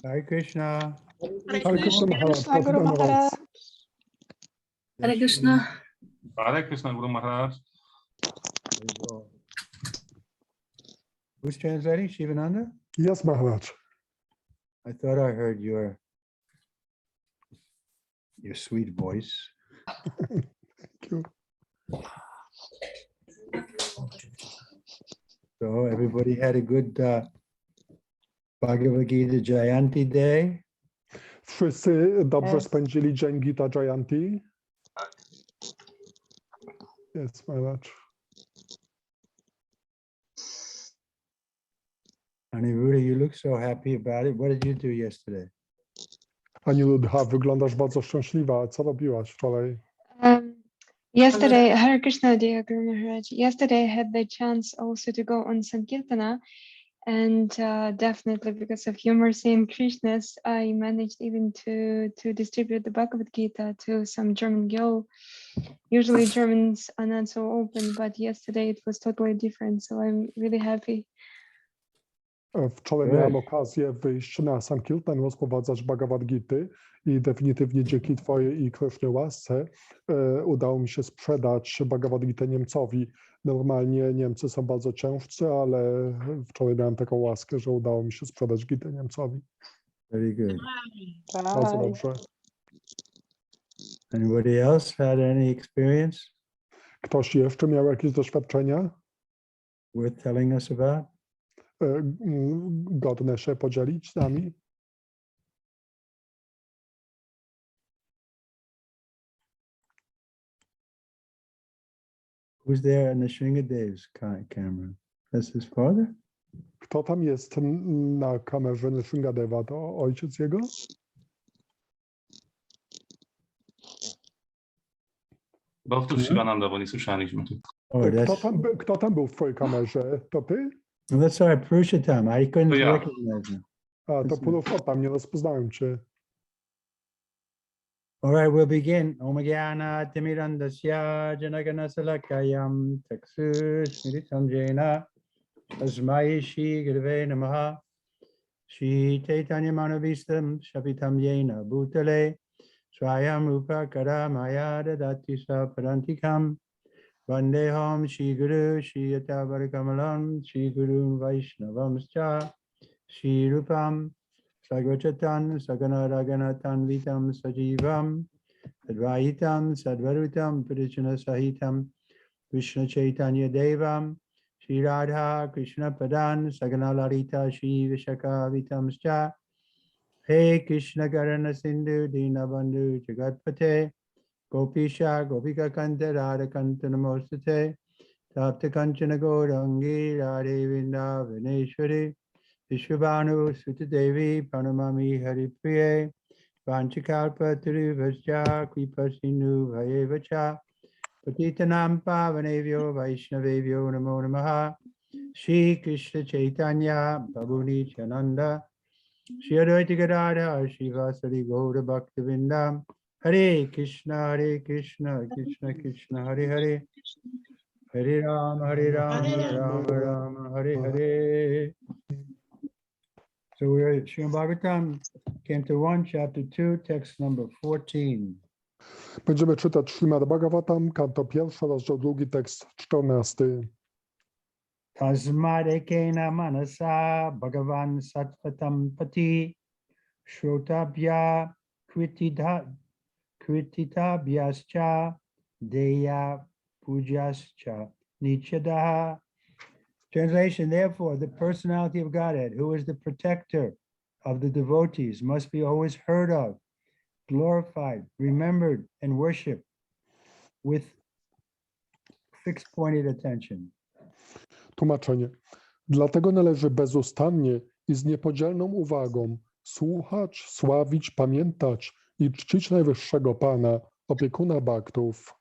Hare Krishna. Hare Krishna Maharaj. Guru Maharaj. Hare Krishna. Hare Krishna Guru Maharaj. Who's translating? Shivananda? Yes, Maharaj. I thought I heard your sweet voice. Thank you. So everybody had a good Bhagavad Gita Jayanti day. Wszyscy dobrze Yes. spędzili dzień Gita Jayanti? Yes, Maharaj. Aniruddha, you look so happy about it. What did you do yesterday? Aniruddha, wyglądasz bardzo szczęśliwa. Co robiłaś wczoraj? Yesterday, Hare Krishna, dear Guru Maharaj. Yesterday I had the chance also to go on Sankirtana, and definitely because of your mercy and Krishna's, I managed even to distribute the Bhagavad Gita to some German girl. Usually Germans are not so open, but yesterday it was totally different, so I'm really happy. Wczoraj miałem okazję wyjść na Sankirtan, rozprowadzać Bhagavad Gity i definitywnie dzięki Twojej i Krishnie łasce udało mi się sprzedać Bhagavad Gitę Niemcowi. Normalnie Niemcy są bardzo ciężcy, ale wczoraj miałem taką łaskę, że udało mi się sprzedać Gitę Niemcowi. Very good. Bardzo dobrze. Anybody else had any experience Ktoś jeszcze miał jakieś doświadczenia worth telling us about? godne się podzielić z nami? Who's there in the Shringadev's camera? That's his father? Kto tam jest na kamerze Nrsingadeva? To ojciec jego? Powtórz Shivananda, bo nie słyszeliśmy. Oh, that's, Kto tam był w twojej kamerze? To ty? no, that's all right. Purushottam. I couldn't To ja. recognize him. A, to Purushottam, nie rozpoznałem cię. All right, we'll begin. Om Gyana Timirandasya Janagana Salakayam Taksu Smiritam Jena Tasmai Shri Gurave Namaha Shri Chaitanya Manavistam Shapitam Jena Bhutale Swayam Rupa Karamaya Dadati Saparantikam Vandeham Shri Guru Shri Yatavar Kamalam Shri Guru Vaishnavamscha Shri Rupam Sagvachatan Sagana Raganatan Vitam Sajivam Advaitam Sadvarutam Pradishana Sahitam Krishna Chaitanya Devam Shri Radha Krishna Padan Sagana Larita Shri Vishaka Vitamscha Hey Krishna Karana Sindhu Dinabandhu Jagatpate Gopisha Gopika Kanta Radha Kanta Namostate Tapta Kanchana Gaurangi Radhe Vrindavaneshwari Vishwabhanu Sutadevi Pranamami Haripriye Vanchikalpa Tiruvascha Kripasinu Bhayevacha Patitanam Pavanevyo Vaishnavevyo Namo Namaha Shri Krishna Chaitanya Prabhu Nityananda Shri Advaita Gadadhar Shri Vasari Gaura Bhaktivinoda Hare Krishna Krishna Krishna Hare Hare Hare Rama Rama Rama Hare Hare. So we're at Śrimad Bhagavatam, Canto 1, Chapter 2, text number 14. Będziemy czytać Śrimad Bhagavatam, kanto 1, rozdział 2, tekst 14. Tasmad ekena manasa Bhagavan Sattvatam Pati Shrotabhya Krititabhyascha Deya Pujascha Nichadaha. Translation, therefore, the personality of Godhead, who is the protector of the devotees, must be always heard of, glorified, remembered, and worshipped with fixed pointed attention. Tłumaczenie. Dlatego należy bezustannie i z niepodzielną uwagą słuchać, sławić, pamiętać i czcić Najwyższego Pana, opiekuna bhaktów.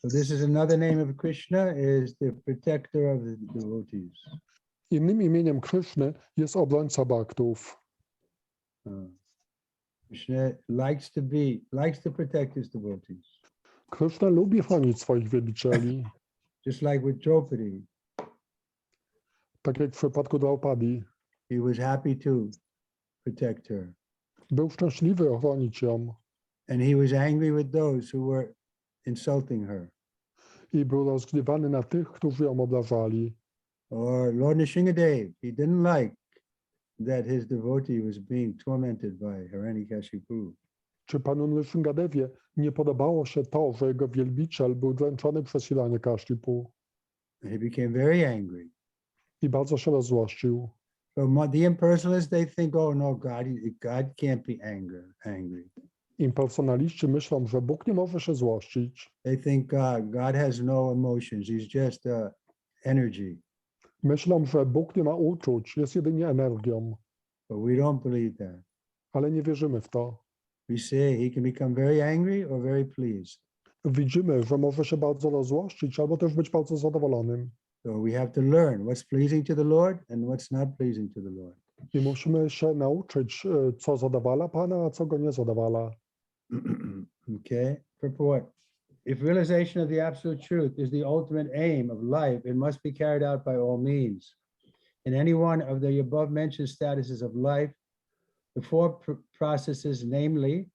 So this is another name of Krishna, is the protector of the devotees. Innym imieniem Kryszny jest obrońca bhaktów. Krishna likes to protect his devotees. Kryszna lubi chronić swoich wielbicieli. Just like with Draupadi. Tak jak w przypadku Draupadi. He was happy to protect her. Był szczęśliwy ochronić ją And he was angry with those who were insulting her. i był rozgniewany na tych, którzy ją obrażali. Or Lord Nrsingadev, he didn't like that his devotee was being tormented by Hiranyakashipu. Czy panu Nrsingadewie nie podobało się to, że jego wielbiciel był dręczony przez Hiranyakashipu And he became very angry. i bardzo się rozzłościł? So the impersonalists, they think, oh no, God can't be angry. Impersonaliści myślą, że Bóg nie może się złościć. They think God has no emotions. He's just energy. Myślą, że Bóg nie ma uczuć, jest jedynie energią. But we don't believe that. Ale nie wierzymy w to. We say he can become very angry or very pleased. Widzimy, że może się bardzo rozzłościć, albo też być bardzo zadowolonym. So we have to learn what's pleasing to the Lord and what's not pleasing to the Lord. I musimy się nauczyć, co zadowala Pana, a co go nie zadowala. Okay, purport. If realization of the absolute truth is the ultimate aim of life, it must be carried out by all means. In any one of the above mentioned statuses of life, the four processes, namely,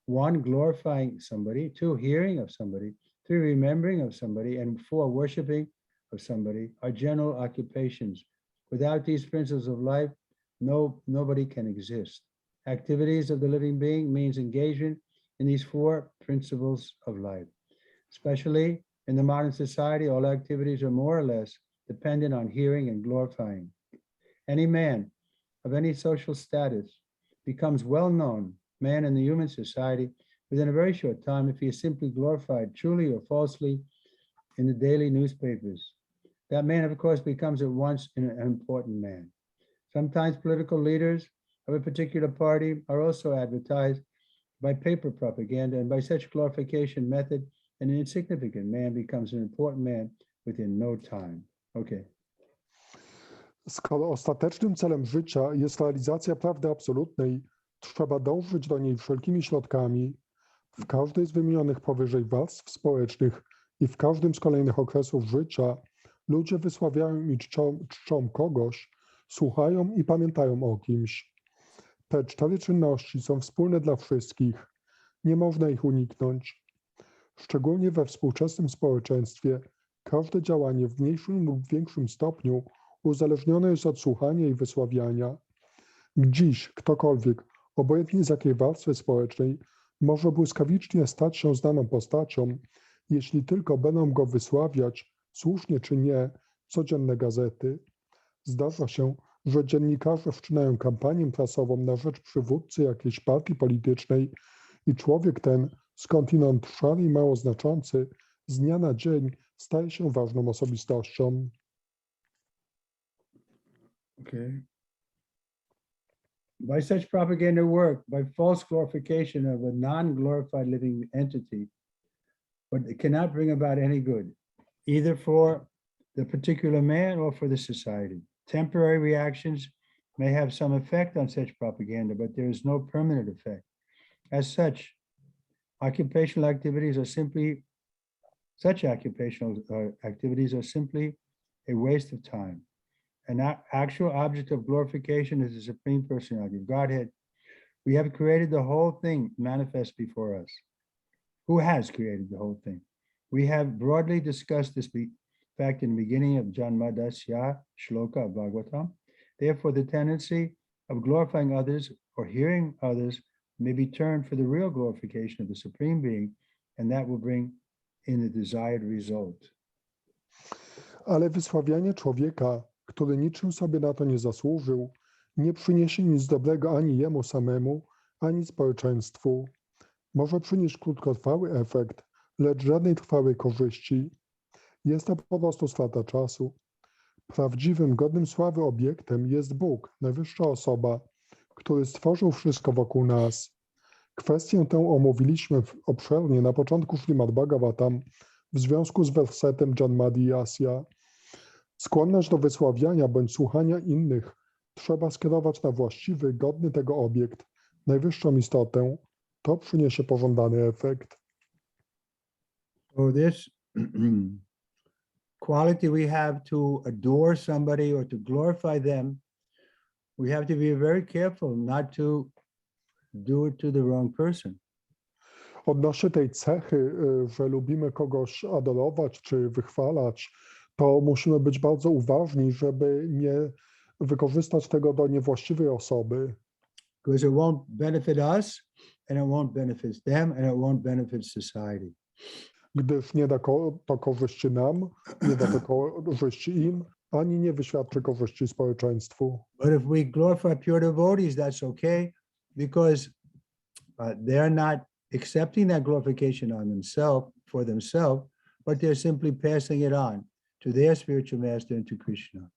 1, glorifying somebody, 2, hearing of somebody, 3, remembering of somebody, and 4, worshiping of somebody, are general occupations. Without these principles of life, nobody can exist. Activities of the living being means engagement in these 4 principles of life. Especially in the modern society, all activities are more or less dependent on hearing and glorifying. Any man of any social status becomes well-known man in the human society within a very short time if he is simply glorified truly or falsely in the daily newspapers. That man, of course, becomes at once an important man. Sometimes political leaders of a particular party are also advertised by paper propaganda, and by such glorification method, an insignificant man becomes an important man within no time. Okay. Skoro ostatecznym celem życia jest realizacja prawdy absolutnej, trzeba dążyć do niej wszelkimi środkami. W każdej z wymienionych powyżej warstw społecznych i w każdym z kolejnych okresów życia ludzie wysławiają i czczą kogoś, słuchają i pamiętają o kimś. Te 4 czynności są wspólne dla wszystkich. Nie można ich uniknąć. Szczególnie we współczesnym społeczeństwie każde działanie w mniejszym lub większym stopniu uzależnione jest od słuchania i wysławiania. Dziś ktokolwiek, obojętnie z jakiej warstwy społecznej, może błyskawicznie stać się znaną postacią, jeśli tylko będą go wysławiać, słusznie czy nie, codzienne gazety. Zdarza się, że dziennikarze wszczynają kampanię prasową na rzecz przywódcy jakiejś partii politycznej i człowiek ten, skądinąd szary i mało znaczący, z dnia na dzień staje się ważną osobistością. Okay. By such propaganda work, by false glorification of a non-glorified living entity, but it cannot bring about any good, either for the particular man or for the society. Temporary reactions may have some effect on such propaganda, but there is no permanent effect. As such, occupational activities are simply a waste of time. An actual object of glorification is the Supreme Personality of Godhead. We have created the whole thing manifest before us. Who has created the whole thing? We have broadly discussed this fact in the beginning of Janmadasya Shloka of Bhagavatam. Therefore, the tendency of glorifying others or hearing others may be turned for the real glorification of the Supreme Being, and that will bring in the desired result. Ale wysławianie człowieka, który niczym sobie na to nie zasłużył, nie przyniesie nic dobrego ani jemu samemu, ani społeczeństwu. Może przynieść krótkotrwały efekt, lecz żadnej trwałej korzyści. Jest to po prostu strata czasu. Prawdziwym, godnym sławy obiektem jest Bóg, najwyższa osoba, który stworzył wszystko wokół nas. Kwestię tę omówiliśmy obszernie na początku Śrimad Bhagavatam w związku z wersetem Janmadiyasya. Skłonność do wysławiania bądź słuchania innych trzeba skierować na właściwy, godny tego obiekt, najwyższą istotę. To przyniesie pożądany efekt. So this quality we have to adore somebody or to glorify them, we have to be very careful not to do it to the wrong person. Odnośnie tej cechy, że lubimy kogoś adorować czy wychwalać, to musimy być bardzo uważni, żeby nie wykorzystać tego do niewłaściwej osoby, Because it won't benefit us, and it won't benefit them, and it won't benefit society. gdyż nie da to korzyści nam, nie da to korzyści im, ani nie wyświadczy korzyści społeczeństwu. But if we glorify pure devotees, that's okay, because they're not accepting that glorification on themselves, for themselves, but they're simply passing it on to their spiritual master and to Krishna.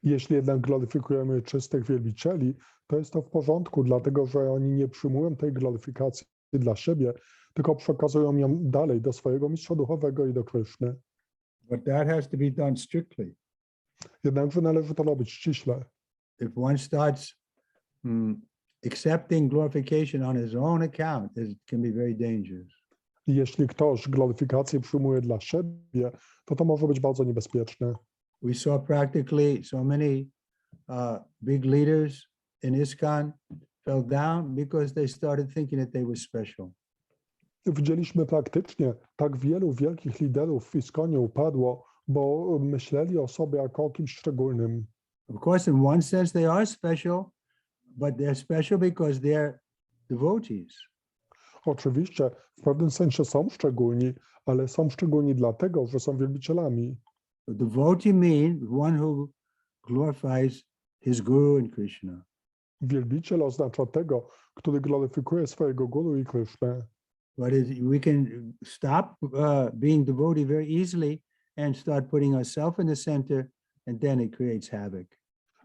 Jeśli jednak gloryfikujemy czystych wielbicieli, to jest to w porządku, dlatego że oni nie przyjmują tej gloryfikacji dla siebie, tylko przekazują ją dalej do swojego mistrza duchowego i do Kryszny. But that has to be done strictly. Jednakże należy to robić ściśle. If one starts accepting glorification on his own account, it can be very dangerous. Jeśli ktoś gloryfikację przyjmuje dla siebie, to może być bardzo niebezpieczne. We saw practically so many big leaders in ISKCON fell down because they started thinking that they were special. Widzieliśmy praktycznie tak wielu wielkich liderów w ISKCONie upadło, bo myśleli o sobie jako o kimś szczególnym. Of course, in one sense they are special, but they're special because they're devotees. Oczywiście w pewnym sensie są szczególni, ale są szczególni dlatego, że są wielbicielami. A devotee means one who glorifies his guru and Krishna. Wielbiciel oznacza tego, który gloryfikuje swojego guru i Krysznę. But we can stop being devotee very easily and start putting ourselves in the center, and then it creates havoc.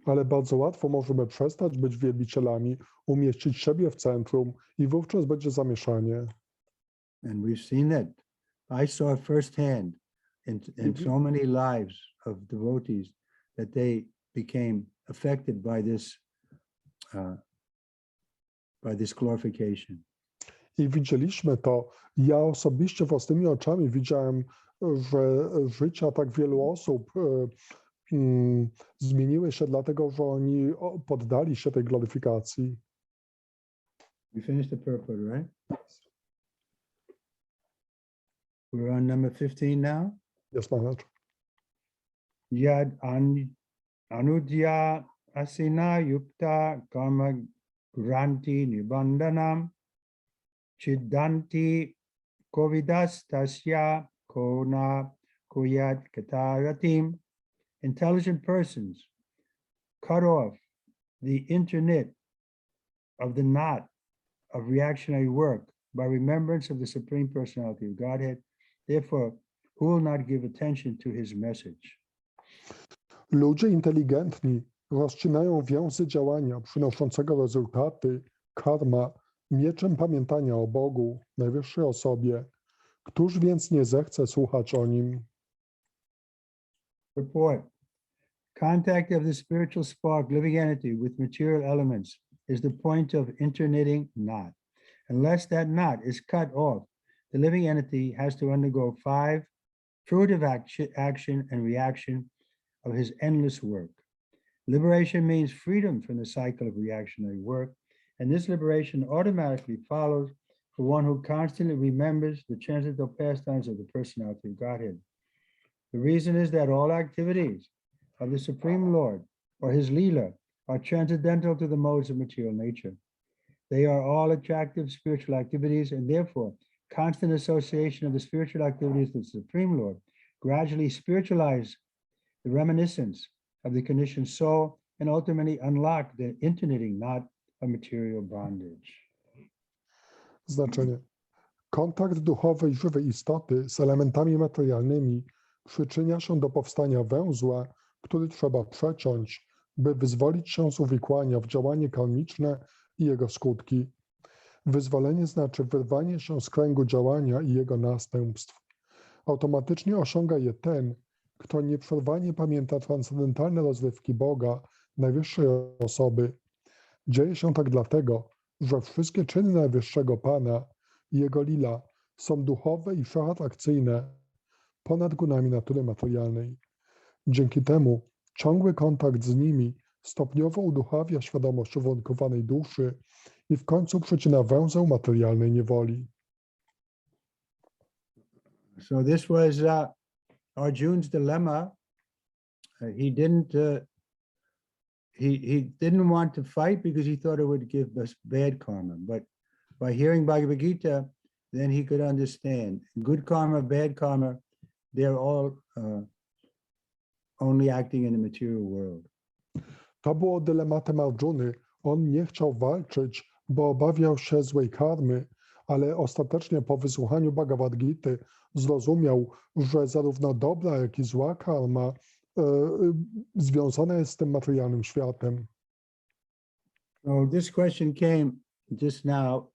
Ale bardzo łatwo możemy przestać być wielbicielami, umieścić siebie w centrum i wówczas będzie zamieszanie. And we've seen that. I saw firsthand in so many lives of devotees that they became affected by this glorification. I widzieliśmy to. Ja osobiście własnymi oczami widziałem, że życia tak wielu osób zmieniły się dlatego, że oni poddali się tej gloryfikacji. We finished the purport, right? We're on number 15 now. Yes, Maharaj. Yad anudya asina yukta karma granti nibandanam chidanti kovidas tasya kona kuyat kataratim. Intelligent persons cut off the internet of the knot of reactionary work by remembrance of the Supreme Personality of Godhead. Therefore, who will not give attention to his message? Ludzie inteligentni rozcinają więzy działania przynoszącego rezultaty, karma, mieczem pamiętania o Bogu, najwyższej osobie. Któż więc nie zechce słuchać o nim? Purport. Contact of the spiritual spark, living entity with material elements is the point of internetting knot. Unless that knot is cut off, the living entity has to undergo 5 fruitive action and reaction of his endless work. Liberation means freedom from the cycle of reactionary work, and this liberation automatically follows for one who constantly remembers the transcendental pastimes of the personality of Godhead. The reason is that all activities of the Supreme Lord or his Leela are transcendental to the modes of material nature. They are all attractive spiritual activities, and therefore constant association of the spiritual activities with the Supreme Lord gradually spiritualize the reminiscence of the conditioned soul and ultimately unlock the internetting knot of material bondage. Znaczenie. Kontakt duchowej, żywej istoty z elementami materialnymi przyczynia się do powstania węzła, który trzeba przeciąć, by wyzwolić się z uwikłania w działanie karmiczne i jego skutki. Wyzwolenie znaczy wyrwanie się z kręgu działania i jego następstw. Automatycznie osiąga je ten, kto nieprzerwanie pamięta transcendentalne rozrywki Boga, najwyższej osoby. Dzieje się tak dlatego, że wszystkie czyny Najwyższego Pana i Jego lila są duchowe i wszechatrakcyjne, ponad gunami natury materialnej. Dzięki temu ciągły kontakt z nimi stopniowo uduchawia świadomość uwarunkowanej duszy i w końcu przecina węzeł materialnej niewoli. So this was Arjuna's dilemma. He didn't want to fight because he thought it would give us bad karma. But by hearing Bhagavad Gita, then he could understand good karma, bad karma. They're all only acting in the material world. To było dylematem Arjuny. On nie chciał walczyć, bo obawiał się złej karmy, ale ostatecznie po wysłuchaniu Bhagavad Gity zrozumiał, że zarówno dobra, jak i zła karma związana jest z tym materialnym światem. So this question came just now.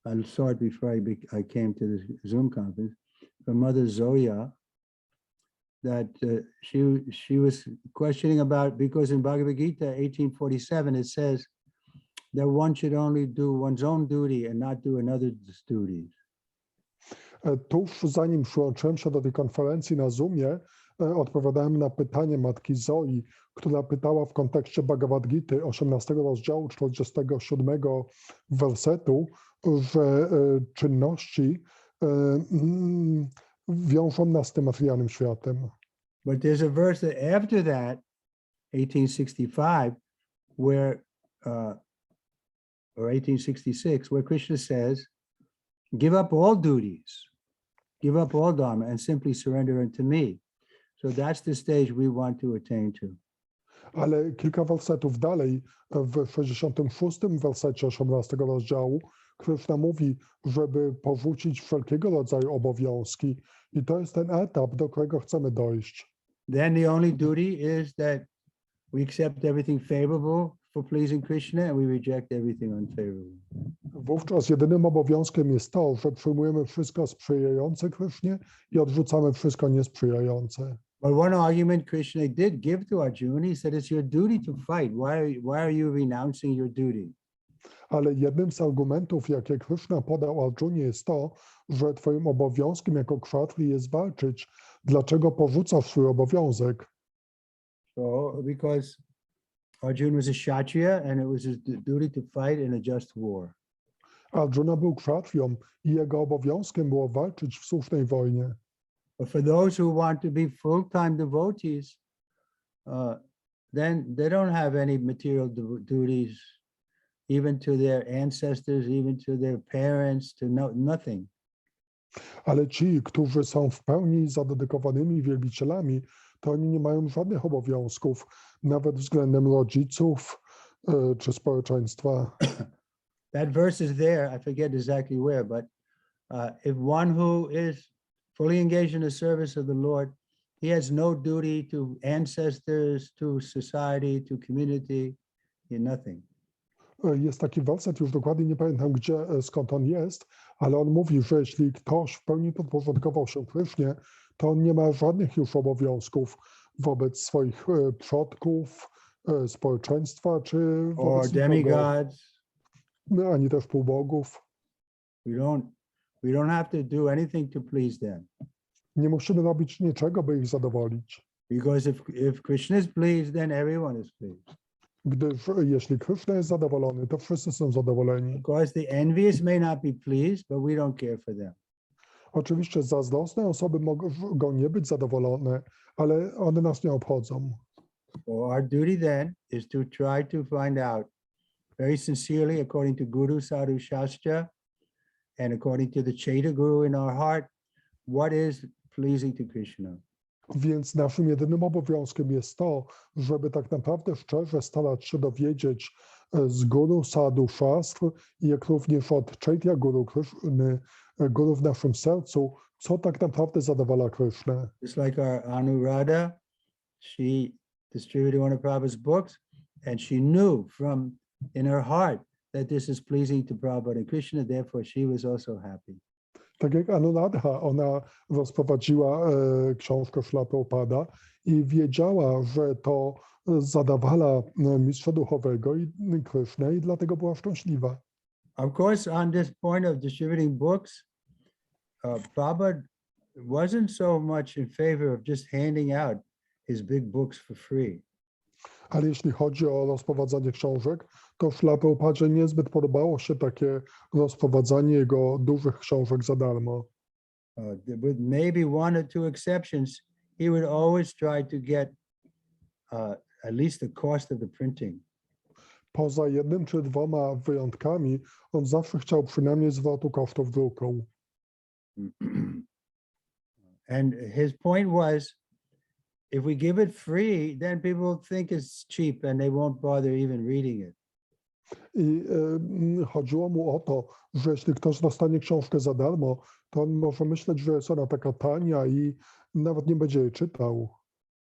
I'll start before I came to this Zoom conference from Mother Zoya, that she was questioning about, because in Bhagavad Gita 1847 it says that one should only do one's own duty and not do another's duties. Tuż zanim przyłączyłem się do tej konferencji na Zoomie, odpowiadałem na pytanie matki Zoi, która pytała w kontekście Bhagavad Gity 18 rozdziału 47 wersetu, że czynności wiążą nas z tym materialnym światem. But there's a verse that after that, 1865, where or 1866, where Krishna says, give up all duties, give up all dharma, and simply surrender unto me. So that's the stage we want to attain to. Ale kilka wersetów dalej, w 66 wersecie 18 rozdziału, Krishna mówi, żeby porzucić wszelkiego rodzaju obowiązki. I to jest ten etap, do którego chcemy dojść. Then the only duty is that we accept everything favorable for pleasing Krishna and we reject everything unfavorable. Wówczas jedynym obowiązkiem jest to, że przyjmujemy wszystko sprzyjające Krishnie i odrzucamy wszystko niesprzyjające. But one argument Krishna did give to Arjuna, he said, it's your duty to fight. Why are you renouncing your duty? Ale jednym z argumentów, jakie Krishna podał Arjunie, jest to, że twoim obowiązkiem jako kshatri jest walczyć. Dlaczego porzucasz swój obowiązek? So, because Arjuna was a kshatriya and it was his duty to fight in a just war. Arjuna był kshatriyą i jego obowiązkiem było walczyć w słusznej wojnie. But for those who want to be full-time devotees, then they don't have any material duties, even to their ancestors, even to their parents, to nothing. Ale ci, którzy są w pełni zadedykowanymi wielbicielami, to oni nie mają żadnych obowiązków, nawet względem rodziców czy społeczeństwa. That verse is there, I forget exactly where, but if one who is fully engaged in the service of the Lord, he has no duty to ancestors, to society, to community, nothing. Jest taki werset, już dokładnie nie pamiętam skąd on jest, ale on mówi, że jeśli ktoś w pełni podporządkował się Krysznie, to on nie ma żadnych już obowiązków wobec swoich przodków, społeczeństwa, czy wobec demigods. Ani też półbogów. We don't have to do anything to please them. Nie musimy robić niczego, by ich zadowolić. Because if Krishna is pleased, then everyone is pleased. Gdyż jeśli Krishna jest zadowolony, to wszyscy są zadowoleni. Because the envious may not be pleased, but we don't care for them. Oczywiście zazdrosne osoby mogą nie być zadowolone, ale one nas nie obchodzą. So our duty then is to try to find out very sincerely, according to Guru Sadhu Shastra and according to the Chaita Guru in our heart, what is pleasing to Krishna. Więc naszym jedynym obowiązkiem jest to, żeby tak naprawdę szczerze starać się dowiedzieć z Guru Sadhu Shastr, jak również od Chaitya Guru Krishny, Guru w naszym sercu, co tak naprawdę zadowala Krishnę. Just like our Anuradha, she distributed one of Prabhupada's books and she knew from in her heart that this is pleasing to Prabhupada and Krishna, therefore she was also happy. Tak jak Anuradha, ona rozprowadziła książkę Śrila Prabhupada i wiedziała, że to zadawala mistrza duchowego i Krishnę i dlatego była szczęśliwa. Of course, on this point of distributing books, Prabhupada wasn't so much in favor of just handing out his big books for free. Ale jeśli chodzi o rozprowadzanie książek, to Śrila Prabhupadzie niezbyt podobało się takie rozprowadzanie jego dużych książek za darmo. With maybe one or two exceptions, he would always try to get at least the cost of the printing. Poza jednym czy dwoma wyjątkami, on zawsze chciał przynajmniej zwrotu kosztów druku. And his point was, if we give it free, then people think it's cheap and they won't bother even reading it. I chodziło mu o to, że jeśli ktoś dostanie książkę za darmo, to on może myśleć, że jest ona taka tania i nawet nie będzie jej czytał.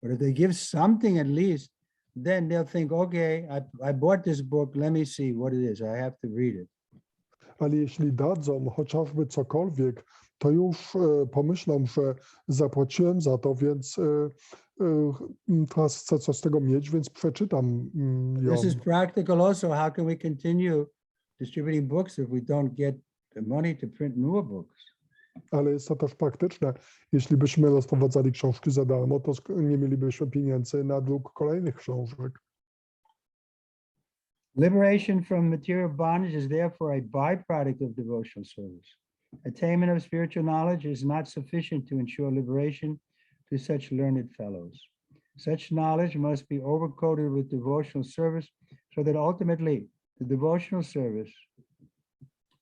But if they give something at least, then they'll think, okay, I bought this book, let me see what it is. I have to read it. Ale jeśli dadzą chociażby cokolwiek, to już pomyślą, że zapłaciłem za to, więc teraz chcę coś z tego mieć, więc przeczytam ją. This is practical also. How can we continue distributing books if we don't get the money to print newer books? Ale jest to też praktyczne. Jeśli byśmy rozprowadzali książki za darmo, to nie mielibyśmy pieniędzy na druk kolejnych książek. Liberation from material bondage is therefore a byproduct of devotional service. Attainment of spiritual knowledge is not sufficient to ensure liberation to such learned fellows. Such knowledge must be overcoated with devotional service so that ultimately the devotional service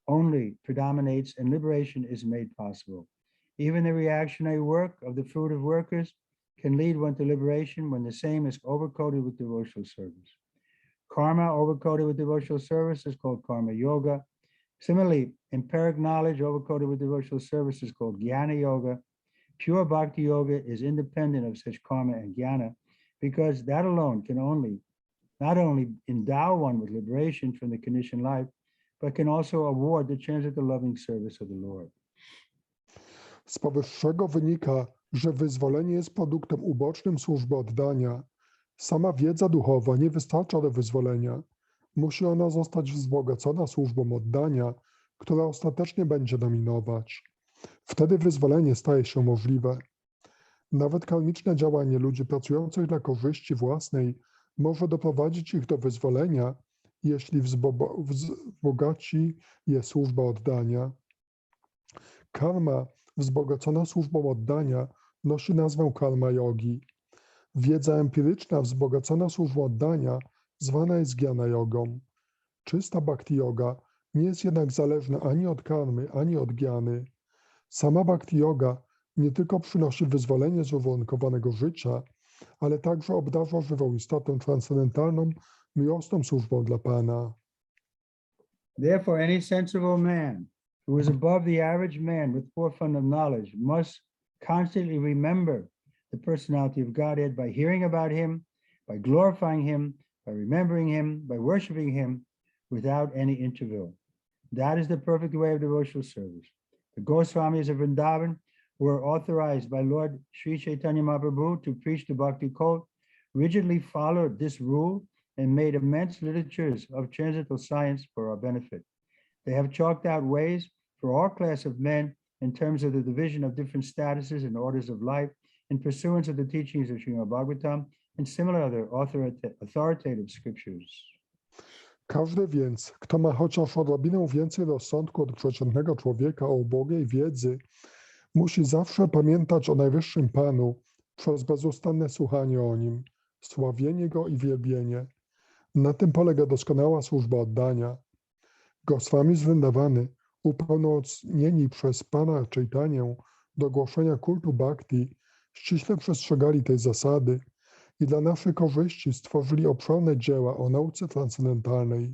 only predominates and liberation is made possible. Even the reactionary work of the fruit of workers can lead one to liberation when the same is overcoated with devotional service. Karma overcoated with devotional service is called karma yoga. Similarly, empiric knowledge overcoated with devotional service is called jnana yoga. Pure bhakti yoga is independent of such karma and jnana because that alone can not only endow one with liberation from the conditioned life, but can also award the transcendental loving service of the Lord. Z powyższego wynika, że wyzwolenie jest produktem ubocznym służby oddania. Sama wiedza duchowa nie wystarcza do wyzwolenia. Musi ona zostać wzbogacona służbą oddania, która ostatecznie będzie dominować. Wtedy wyzwolenie staje się możliwe. Nawet karmiczne działanie ludzi pracujących dla korzyści własnej może doprowadzić ich do wyzwolenia, jeśli wzbogaci je służba oddania. Karma wzbogacona służbą oddania nosi nazwę karma jogi. Wiedza empiryczna wzbogacona służbą oddania zwana jest jnana jogą. Czysta bhakti yoga nie jest jednak zależna ani od karmy, ani od jnany. Sama bhakti yoga nie tylko przynosi wyzwolenie z uwarunkowanego życia, ale także obdarza żywą istotę transcendentalną, miłosną służbą dla Pana. Therefore, any sensible man who is above the average man with forefront of knowledge must constantly remember the personality of Godhead by hearing about him, by glorifying him, by remembering him, by worshiping him without any interval. That is the perfect way of devotional service. The Goswamis of Vrindavan, who were authorized by Lord Sri Chaitanya Mahaprabhu to preach the Bhakti code, rigidly followed this rule and made immense literatures of transcendental science for our benefit. They have chalked out ways for all class of men in terms of the division of different statuses and orders of life in pursuance of the teachings of Śrimad Bhagavatam and similar other authoritative scriptures. Każdy więc, kto ma chociaż odrobinę więcej rozsądku od przeciętnego człowieka o ubogiej wiedzy, musi zawsze pamiętać o Najwyższym Panu przez bezustanne słuchanie o Nim, sławienie Go i wielbienie. Na tym polega doskonała służba oddania. Goswami z Vrindavany, upełnomocnieni przez Pana Chaitanię do głoszenia kultu bhakti, ściśle przestrzegali tej zasady i dla naszej korzyści stworzyli obszerne dzieła o nauce transcendentalnej.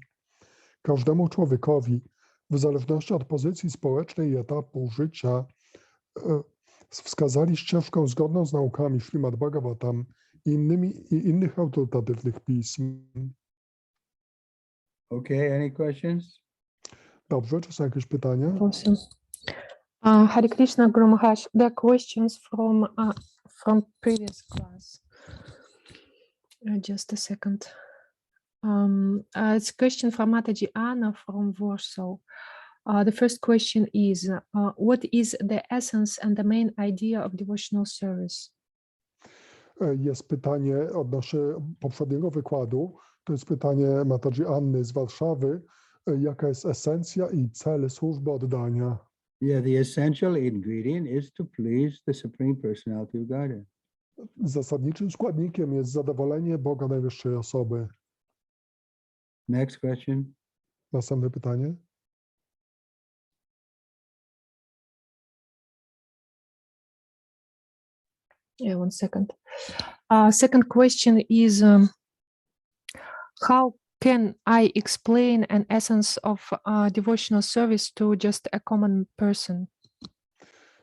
Każdemu człowiekowi, w zależności od pozycji społecznej i etapu życia, wskazali ścieżkę zgodną z naukami Śrimad Bhagavatam i innych autorytatywnych pism. Okay, any questions? Dobrze, czy są jakieś pytania? Awesome. Hare Krishna, Guru Maharaj. There are questions from previous class. Just a second. It's a question from Mataji Anna from Warsaw. The first question is, what is the essence and the main idea of devotional service? Jest pytanie odnośnie poprzedniego wykładu. To jest pytanie Mataji Anny z Warszawy. Jaka jest esencja i cel służby oddania? Yeah, the essential ingredient is to please the Supreme Personality of Godhead. Zasadniczym składnikiem jest zadowolenie Boga Najwyższej Osoby. Next question. Następne pytanie. Yeah, 1 second. Second question is, how can I explain an essence of devotional service to just a common person?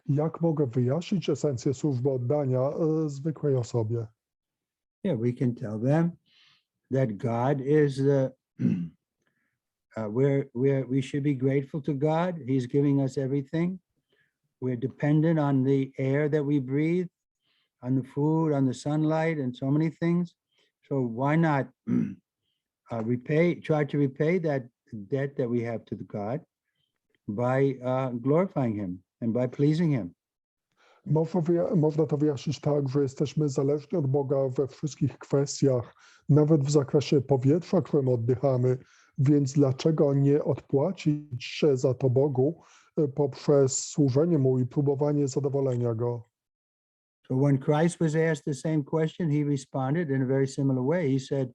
Jak mogę wyjaśnić esencję służby oddania zwykłej osobie? Yeah, we can tell them that God is the we should be grateful to God. He's giving us everything. We're dependent on the air that we breathe, on the food, on the sunlight, and so many things. So why not try to repay that debt that we have to the God by glorifying Him and by pleasing Him. Można to wyjaśnić tak, że jesteśmy zależni od Boga we wszystkich kwestiach, nawet w zakresie powietrza, którym oddychamy, więc dlaczego nie odpłacić się za to Bogu poprzez służenie Mu i próbowanie zadowolenia Go? So when Christ was asked the same question, He responded in a very similar way. He said,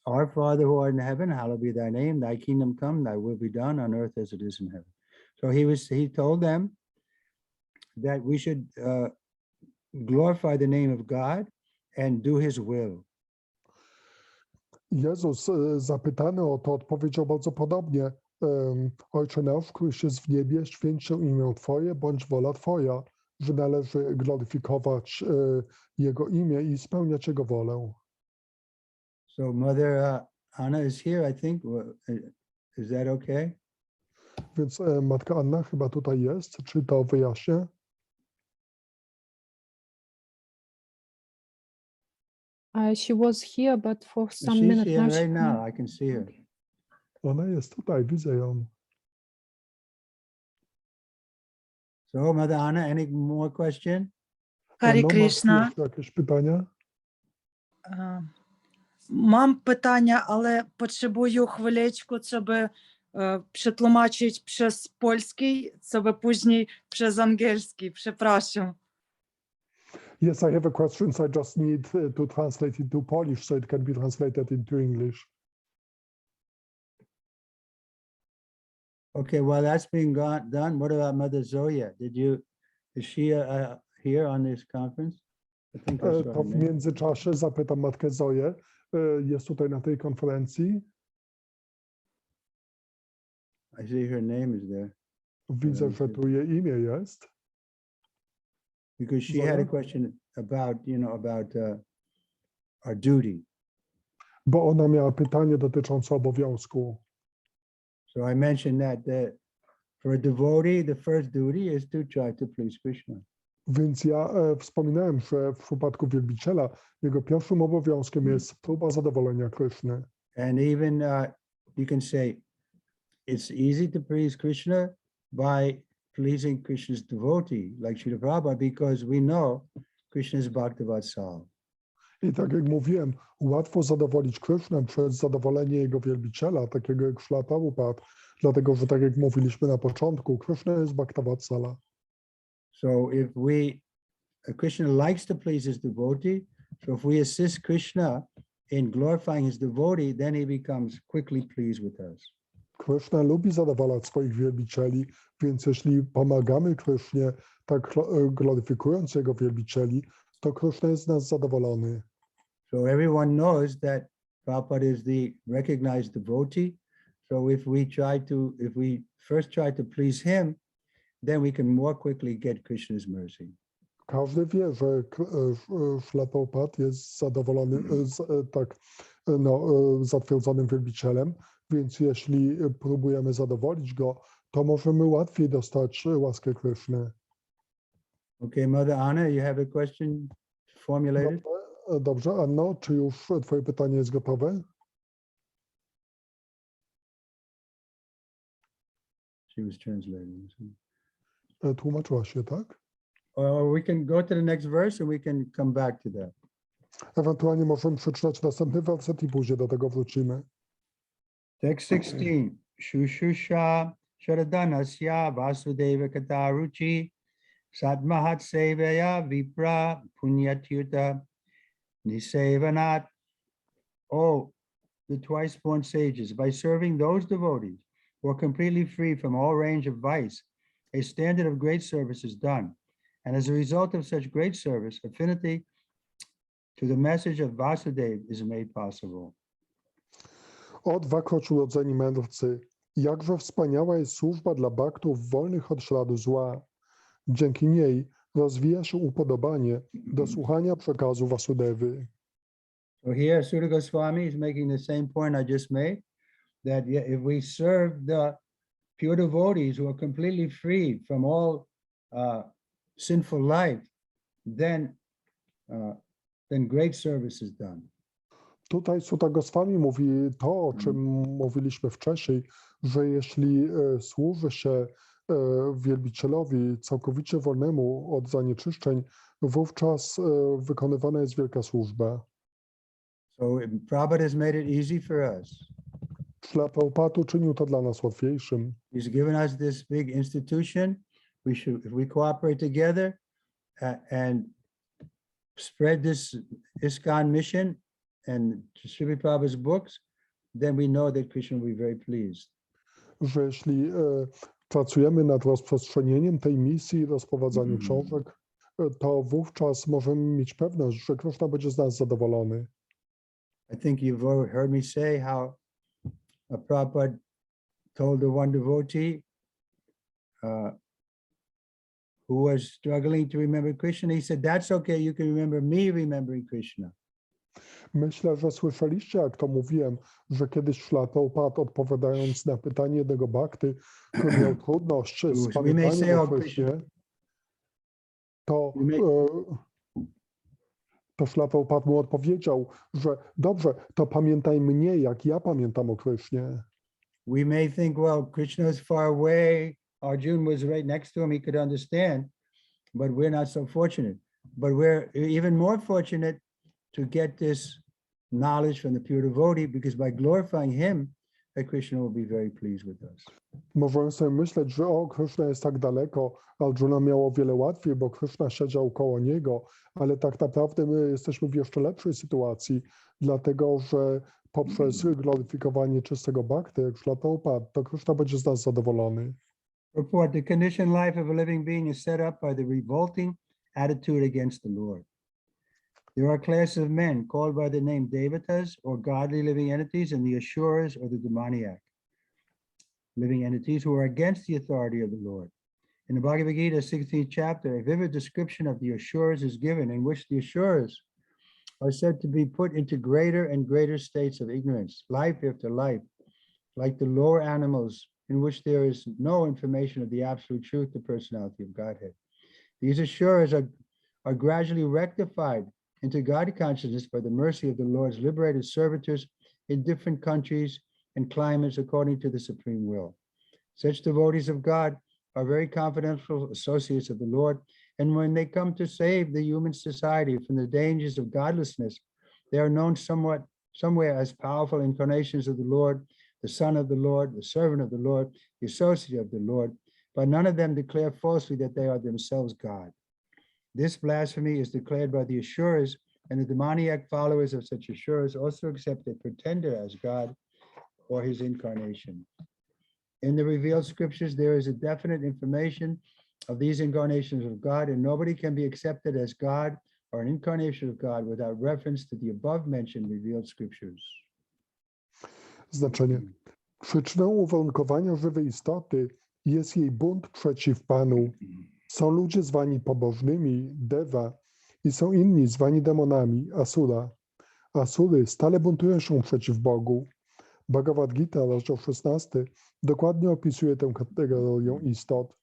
Our Father who art in heaven, hallowed be thy name, thy kingdom come, thy will be done on earth as it is in heaven. So he told them that we should glorify the name of God and do His will. Jezus zapytany o to odpowiedział bardzo podobnie. Ojcze nasz, któryś jest w niebie, święć się imię Twoje, bądź wola Twoja, że należy gloryfikować Jego imię i spełniać Jego wolę. So Mother Anna is here, I think. Is that okay? Więc Matka Anna chyba tutaj jest. Czy to wyjaśnię? She was here, but for some She's minute here now. right now. I can see her. Ona jest tutaj, widzę ją. So Mother Anna, any more question? Харі Ano, masz Кришна. jeszcze jakieś pytania? Мам питання, але потребую хвилечку, щоб przetłumaczyć przez polski, co później przez angielski. Przepraszam. Yes, I have a question, so I just need to translate it to Polish so it can be translated into English. Okay, while that's being done, what about Mother Zoya? Is she here on this conference? I think I saw To her w name. międzyczasie zapytam Matkę Zoję. Jest tutaj na tej konferencji. I see her name is there. Widzę, że tu jej imię jest. Because she had a question about, about our duty. Bo ona miała pytanie dotyczące obowiązku. So I mentioned that for a devotee, the first duty is to try to please Krishna. Więc ja wspominałem, że w przypadku wielbiciela jego pierwszym obowiązkiem jest próba zadowolenia Kryszny. And even you can say it's easy to please Krishna by pleasing Krishna's devotee, like Srila Prabhupada, because we know Krishna is Bhaktivatsal. I tak jak mówiłem, łatwo zadowolić Krysznę przez zadowolenie jego wielbiciela, takiego jak Srila Prabhupada, dlatego że tak jak mówiliśmy na początku, Krishna jest Bhaktavatsala. So if Krishna likes to please his devotee, so if we assist Krishna in glorifying his devotee, then he becomes quickly pleased with us. Krishna lubi zadowalać swoich wielbicieli, więc jeśli pomagamy Krishnie, tak gloryfikując jego wielbicieli, to Krishna jest z nas zadowolony. So everyone knows that Prabhupada is the recognized devotee. So if we first try to please him, then we can more quickly get Krishna's mercy. Każdy wie, że Srila Prabhupada jest zadowolony, zatwierdzonym wielbicielem, więc jeśli próbujemy zadowolić go, to możemy łatwiej dostać łaskę Krishny. Okay, Mother Anna, you have a question formulated? Dobrze, Anno, czy już twoje pytanie jest gotowe? She was translating. Tłumaczyła się, tak? Or we can go to the next verse and we can come back to that. Ewentualnie możemy przeczytać następny werset i później do tego wrócimy. Text 16. Shushusha Sharadanasya Vasudeva Kataruchi Satmahat Sevaya Vipra Punyatyuta Nisevanat. Oh, the twice-born sages, by serving those devotees who are completely free from all range of vice, a standard of great service is done. And as a result of such great service, affinity to the message of Vasudeva is made possible. O dwakroć urodzeni mędrcy, jakże wspaniała jest służba dla baktów wolnych od śladu zła. Dzięki niej rozwija się upodobanie do słuchania przekazu Vasudevy. So here, Sutta Goswami is making the same point I just made, that if we serve the pure devotees who are completely free from all sinful life, then great service is done. Tutaj Sutta Goswami mówi to, o czym mówiliśmy wcześniej, że jeśli służy się wielbicielowi całkowicie wolnemu od zanieczyszczeń, wówczas wykonywana jest wielka służba. So Prabhupada has made it easy for us. Śla Prabhupada uczynił to dla nas łatwiejszym. He's given us this big institution. We should, if we cooperate together and spread this ISKCON mission and distribute Prabhupada's books, then we know that Krishna will be very pleased. Że jeśli pracujemy nad rozprzestrzenieniem tej misji, rozprowadzaniem książek, to wówczas możemy mieć pewność, że Krishna będzie z nas zadowolony. I think you've heard me say how Prabhupada told the one devotee who was struggling to remember Krishna, he said, that's okay, you can remember me remembering Krishna. Myślę, że słyszeliście, jak to mówiłem, że kiedyś Śla Prabhupada, odpowiadając na pytanie jednego bhakty, który miał trudność z pamiętaniem o Krishnie, to Śla Prabhupada mu odpowiedział, że dobrze, to pamiętaj mnie, jak ja pamiętam o Krishnie. We may think, well, Krishna is far away, Arjuna was right next to him, he could understand, but we're not so fortunate. But we're even more fortunate to get this knowledge from the pure devotee, because by glorifying him, Krishna will be very pleased with us. Możemy sobie myśleć, że Krishna jest tak daleko, Arjuna miał o wiele łatwiej, bo Krishna siedział koło niego, ale tak naprawdę my jesteśmy w jeszcze lepszej sytuacji, dlatego że poprzez gloryfikowanie czystego bhakty, jak Śla Prabhupada, to Krishna będzie z nas zadowolony. Report, the conditioned life of a living being is set up by the revolting attitude against the Lord. There are classes of men called by the name Devatas, or godly living entities, and the Asuras, or the demoniac living entities, who are against the authority of the Lord. In the Bhagavad Gita, 16th chapter, a vivid description of the Asuras is given, in which the Asuras are said to be put into greater and greater states of ignorance, life after life, like the lower animals, in which there is no information of the absolute truth, the personality of Godhead. These Asuras are gradually rectified into God consciousness by the mercy of the Lord's liberated servitors in different countries and climates according to the supreme will. Such devotees of God are very confidential associates of the Lord, and when they come to save the human society from the dangers of godlessness, they are known somewhere as powerful incarnations of the Lord, the Son of the Lord, the servant of the Lord, the associate of the Lord, but none of them declare falsely that they are themselves God. This blasphemy is declared by the Asuras, and the demoniac followers of such Asuras also accept a pretender as God or his incarnation. In the revealed scriptures, there is a definite information of these incarnations of God, and nobody can be accepted as God or an incarnation of God without reference to the above mentioned revealed scriptures. Znaczenie. Przyczyną uwarunkowania żywej istoty jest jej bunt przeciw Panu. Są ludzie zwani pobożnymi, Deva, i są inni zwani demonami, Asura. Asury stale buntują się przeciw Bogu. Bhagavad Gita, rozdział 16, dokładnie opisuje tę kategorię istot.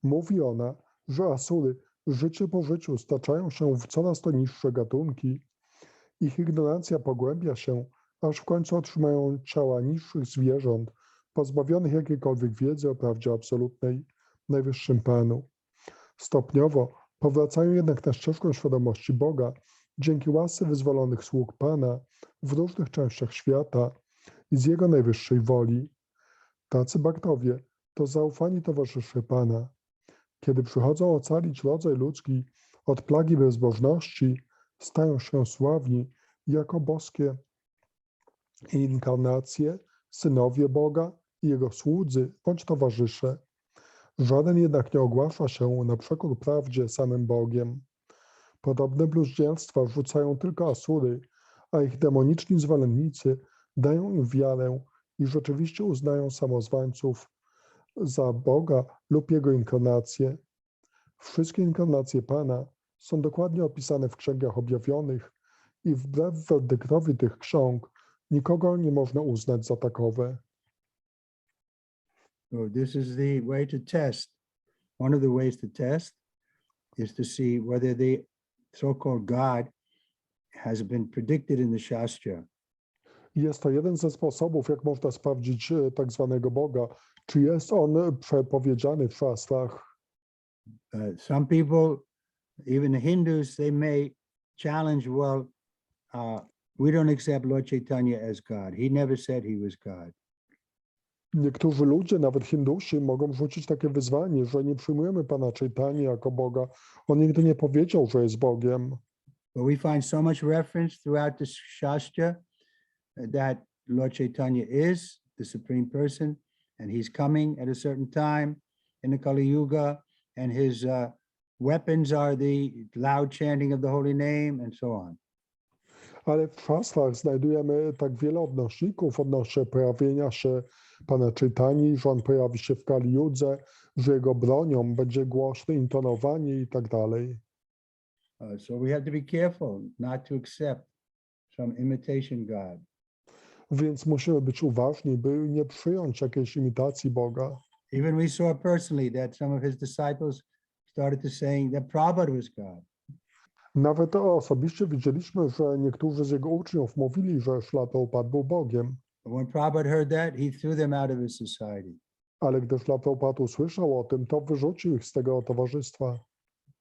Mówi ona, że Asury życie po życiu staczają się w coraz to niższe gatunki. Ich ignorancja pogłębia się, aż w końcu otrzymają ciała niższych zwierząt, pozbawionych jakiejkolwiek wiedzy o prawdzie absolutnej, najwyższym Panu. Stopniowo powracają jednak na ścieżkę świadomości Boga dzięki łasce wyzwolonych sług Pana w różnych częściach świata i z Jego najwyższej woli. Tacy baktowie to zaufani towarzysze Pana. Kiedy przychodzą ocalić rodzaj ludzki od plagi bezbożności, stają się sławni jako boskie inkarnacje, synowie Boga i Jego słudzy bądź towarzysze. Żaden jednak nie ogłasza się na przekór prawdzie samym Bogiem. Podobne bluźnierstwa rzucają tylko Asury, a ich demoniczni zwolennicy dają im wiarę i rzeczywiście uznają samozwańców za Boga lub Jego inkarnację. Wszystkie inkarnacje Pana są dokładnie opisane w księgach objawionych i wbrew werdyktowi tych ksiąg nikogo nie można uznać za takowe. So this is the way to test. One of the ways to test is to see whether the so-called God has been predicted in the Shastra. Jest to jeden ze sposobów, jak można sprawdzić tak zwanego Boga, czy jest on przepowiedziany w szastrach. Some people, even the Hindus, they may challenge, well, we don't accept Lord Chaitanya as God. He never said he was God. Niektórzy ludzie, nawet Hindusi, mogą rzucić takie wyzwanie, że nie przyjmujemy Pana Chaitanya jako Boga. On nigdy nie powiedział, że jest Bogiem. But we find so much reference throughout the Shastra that Lord Chaitanya is the Supreme Person, and he's coming at a certain time in the Kali Yuga, and his weapons are the loud chanting of the holy name, and so on. Ale w szastrach znajdujemy tak wiele odnośników odnośnie pojawienia się Pana Chaitani, że on pojawi się w Kali Judze, że jego bronią będzie głośne intonowanie i tak dalej. So we have to be careful not to accept some imitation God. Więc musimy być uważni, by nie przyjąć jakiejś imitacji Boga. Even we saw personally that some of his disciples started to saying that Prabhupada was God. Nawet osobiście widzieliśmy, że niektórzy z jego uczniów mówili, że Śrila Prabhupada był Bogiem. But when Prabhupada heard that, he threw them out of his society. Ale gdy Śrila Prabhupada usłyszał o tym, to wyrzucił ich z tego towarzystwa.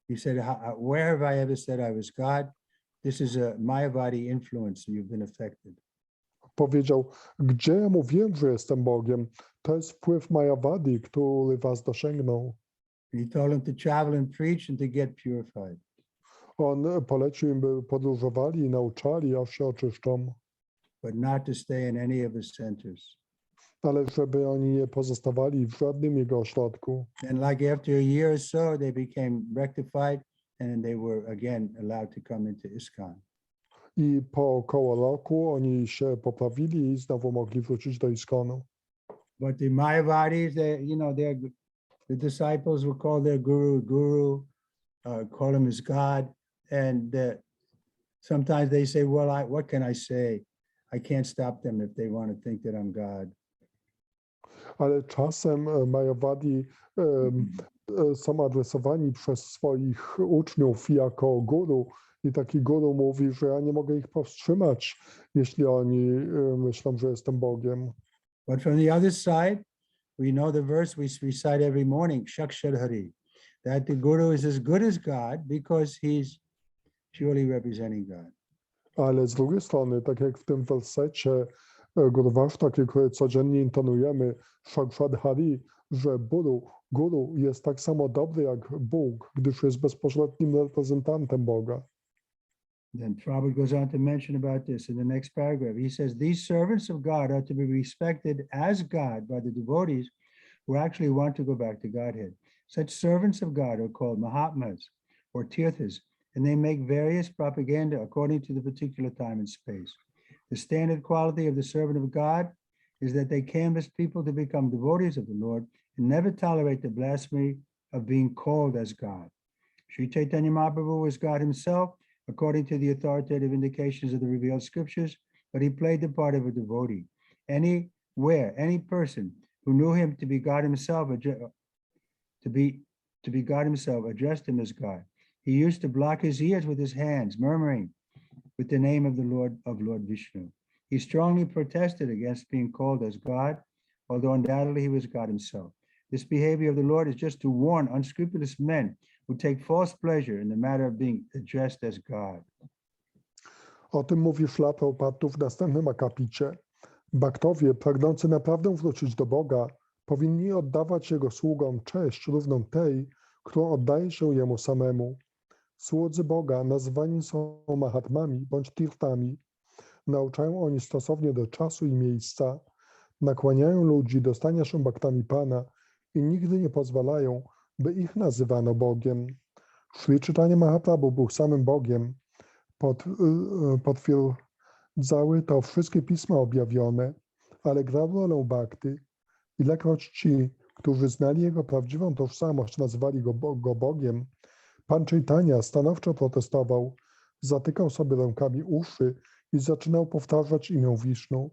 He said, where have I ever said I was God? This is a Mayavadi influence, so you've been affected. Powiedział, gdzie ja mówiłem, że jestem Bogiem? To jest wpływ Mayavadi, który was dosięgnął. He told them to travel and preach and to get purified. On polecił im, by podróżowali i nauczali, aż się oczyszczą. But not to stay in any of his centers. Ale żeby oni nie pozostawali w żadnym jego ośrodku. And like after a year or so, they became rectified and they were again allowed to come into ISKCON. I po około roku oni się poprawili i znowu mogli wrócić do ISKCONu. But the Mayavadis, the disciples will call their guru, call him as God. And sometimes they say, well, what can I say? I can't stop them if they want to think that I'm God. Ale czasem Mayavadi są adresowani przez swoich uczniów jako guru i taki guru mówi, że ja nie mogę ich powstrzymać, jeśli oni myślą, że jestem Bogiem. But from the other side, we know the verse we recite every morning, Shakshadhari, that the guru is as good as God because he's purely representing God. Ale z drugiej strony, tak jak w tym wersecie Guru Vashtak, który codziennie intonujemy, Shakshadhari, że guru jest tak samo dobry jak Bóg, gdyż jest bezpośrednim reprezentantem Boga. Then Prabhupada goes on to mention about this in the next paragraph. He says, these servants of God are to be respected as God by the devotees who actually want to go back to Godhead. Such servants of God are called Mahatmas or Tirthas, and they make various propaganda according to the particular time and space. The standard quality of the servant of God is that they canvass people to become devotees of the Lord and never tolerate the blasphemy of being called as God. Sri Chaitanya Mahaprabhu was God himself, according to the authoritative indications of the revealed scriptures, but he played the part of a devotee. Any person who knew him to be God himself, God himself, addressed him as God. He used to block his ears with his hands, murmuring with the name of Lord Vishnu. He strongly protested against being called as God, although undoubtedly he was God himself. This behavior of the Lord is just to warn unscrupulous men who take false pleasure in the matter of being addressed as God. O tym mówi Śrila Prabhupada w następnym akapicie. Bhaktowie, pragnący naprawdę wrócić do Boga, powinni oddawać Jego sługom cześć równą tej, którą oddaje się Jemu samemu. Słudzy Boga nazywani są mahatmami bądź tirtami. Nauczają oni stosownie do czasu i miejsca, nakłaniają ludzi do stania się bhaktami Pana i nigdy nie pozwalają, by ich nazywano Bogiem. Śri Chaitanya Mahaprabhu był samym Bogiem. Potwierdzały to wszystkie pisma objawione, ale grał rolę bhakty. Ilekroć ci, którzy znali Jego prawdziwą tożsamość, nazywali go Bogiem, Pan Chaitanya stanowczo protestował, zatykał sobie rękami uszy i zaczynał powtarzać imię Wisznu.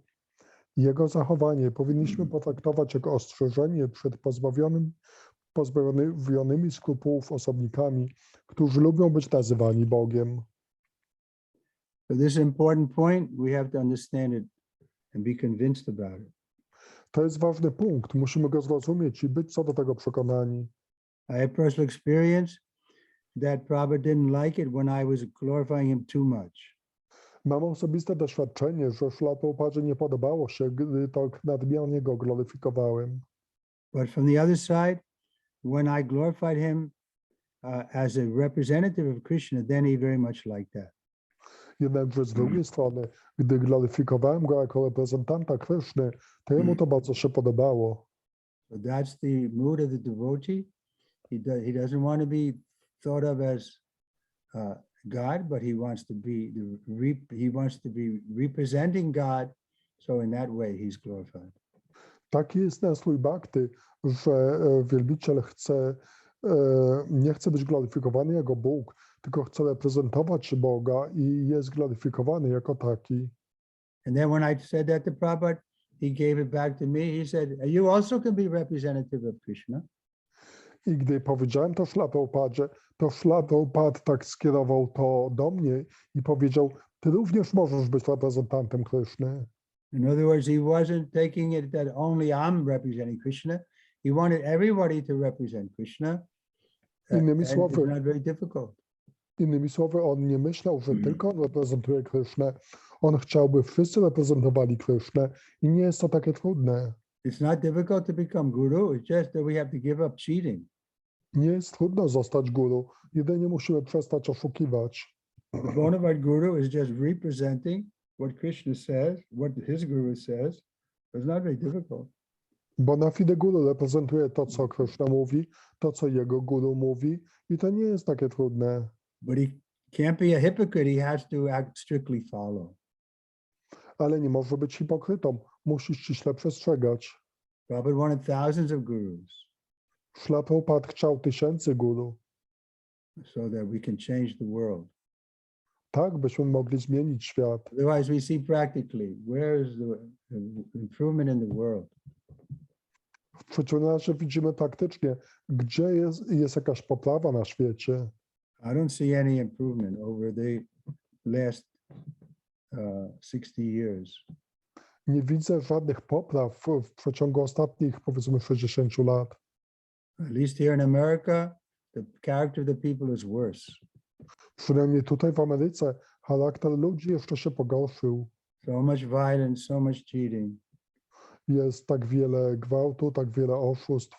Jego zachowanie powinniśmy potraktować jako ostrzeżenie przed pozbawionymi skrupułów osobnikami, którzy lubią być nazywani Bogiem. For this important point, we have to understand it and be convinced about it. To jest ważny punkt. Musimy go zrozumieć i być co do tego przekonani. I have personal experience that Prabhupada didn't like it when I was glorifying him too much. Mam osobiste doświadczenie, że Śrila Prabhupadzie nie podobało się, gdy tak nadmiernie go gloryfikowałem. But from the other side, when I glorified him as a representative of Krishna, then he very much liked that. Jednakże z drugiej strony, gdy gloryfikowałem go jako reprezentanta Kryszny, to jemu to bardzo się podobało. So that's the mood of the devotee. He doesn't want to be thought of as God, but he wants to be representing God. So in that way, he's glorified. Taki jest nastrój bhakty, że wielbiciel nie chce być gloryfikowany jako Bóg, tylko chce reprezentować Boga i jest gloryfikowany jako taki. And then when I said that to Prabhupada, he gave it back to me. He said, you also can be representative of Krishna. I gdy powiedziałem to Śrila Prabhupadzie, to Śrila Prabhupada tak skierował to do mnie i powiedział, ty również możesz być reprezentantem Kryszny. In other words, he wasn't taking it that only I'm representing Krishna. He wanted everybody to represent Krishna. Innymi And słowy, it's not very difficult. Innymi słowy, on nie myślał, że tylko on reprezentuje Krysznę. On chciałby, wszyscy reprezentowali Krysznę i nie jest to takie trudne. It's not difficult to become guru. It's just that we have to give up cheating. Nie jest trudno zostać guru, jedynie musimy przestać oszukiwać. The bona fide guru is just representing what Krishna says, what his guru says. It's not very difficult. Bona fide guru reprezentuje to, co Krishna mówi, to, co jego guru mówi i to nie jest takie trudne. But he can't be a hypocrite. He has to act strictly follow. Ale nie może być hipokrytą, musi ściśle przestrzegać. Prabhupada wanted thousands of gurus Śrila Prabhupada chciał tysięcy guru, so that we can change the world. tak byśmy mogli zmienić świat. Otherwise, we see practically where is the improvement in the world. W przeciwnym razie widzimy praktycznie, gdzie jest jakaś poprawa na świecie. I don't see any improvement over the last 60 years. Nie widzę żadnych popraw w przeciągu ostatnich, powiedzmy, 60 lat. At least here in America, the character of the people is worse. Przynajmniej tutaj w Ameryce charakter ludzi jeszcze się pogorszył. So much violence, so much cheating. Jest tak wiele gwałtu, tak wiele oszustw.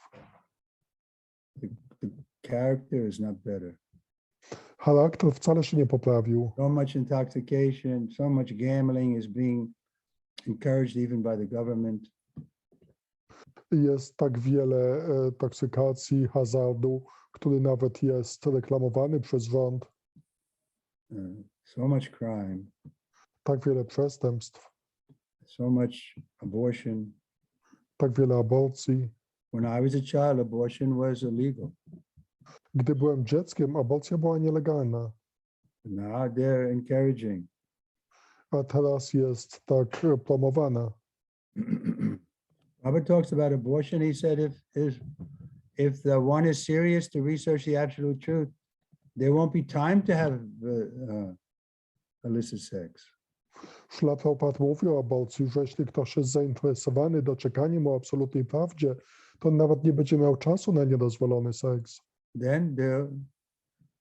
The character is not better. Charakter wcale się nie poprawił. So much intoxication, so much gambling is being encouraged even by the government. Jest tak wiele toksykacji, hazardu, który nawet jest reklamowany przez rząd. So much crime. Tak wiele przestępstw, So much abortion. tak wiele aborcji. When I was a child, abortion was illegal. Gdy byłem dzieckiem, aborcja była nielegalna, Now they're encouraging. a teraz jest tak promowana. Robert talks about abortion. He said if the one is serious to research the absolute truth, there won't be time to have illicit sex. Śrila Prabhupada mówi o aborcji, że jeśli ktoś jest zainteresowany doczekaniem o absolutnej prawdzie, to on nawet nie będzie miał czasu na niedozwolony seks. Then the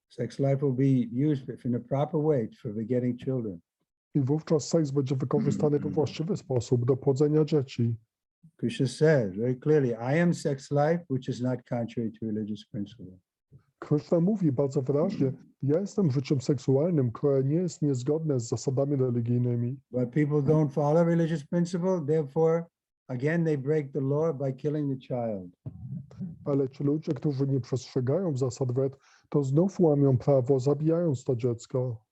sex life will be used in a proper way for begetting children. I wówczas seks będzie wykorzystany we właściwy sposób do płodzenia dzieci. Krishna says very clearly, I am sex life, which is not contrary to religious principle. Krishna mówi bardzo wyraźnie, ja jestem życiem seksualnym, które nie jest niezgodne z zasadami religijnymi. But people don't follow religious principle, therefore, again, they break the law by killing the child. Ale ci ludzie, którzy nie przestrzegają zasad wed, to znów łamią prawo, zabijając to dziecko.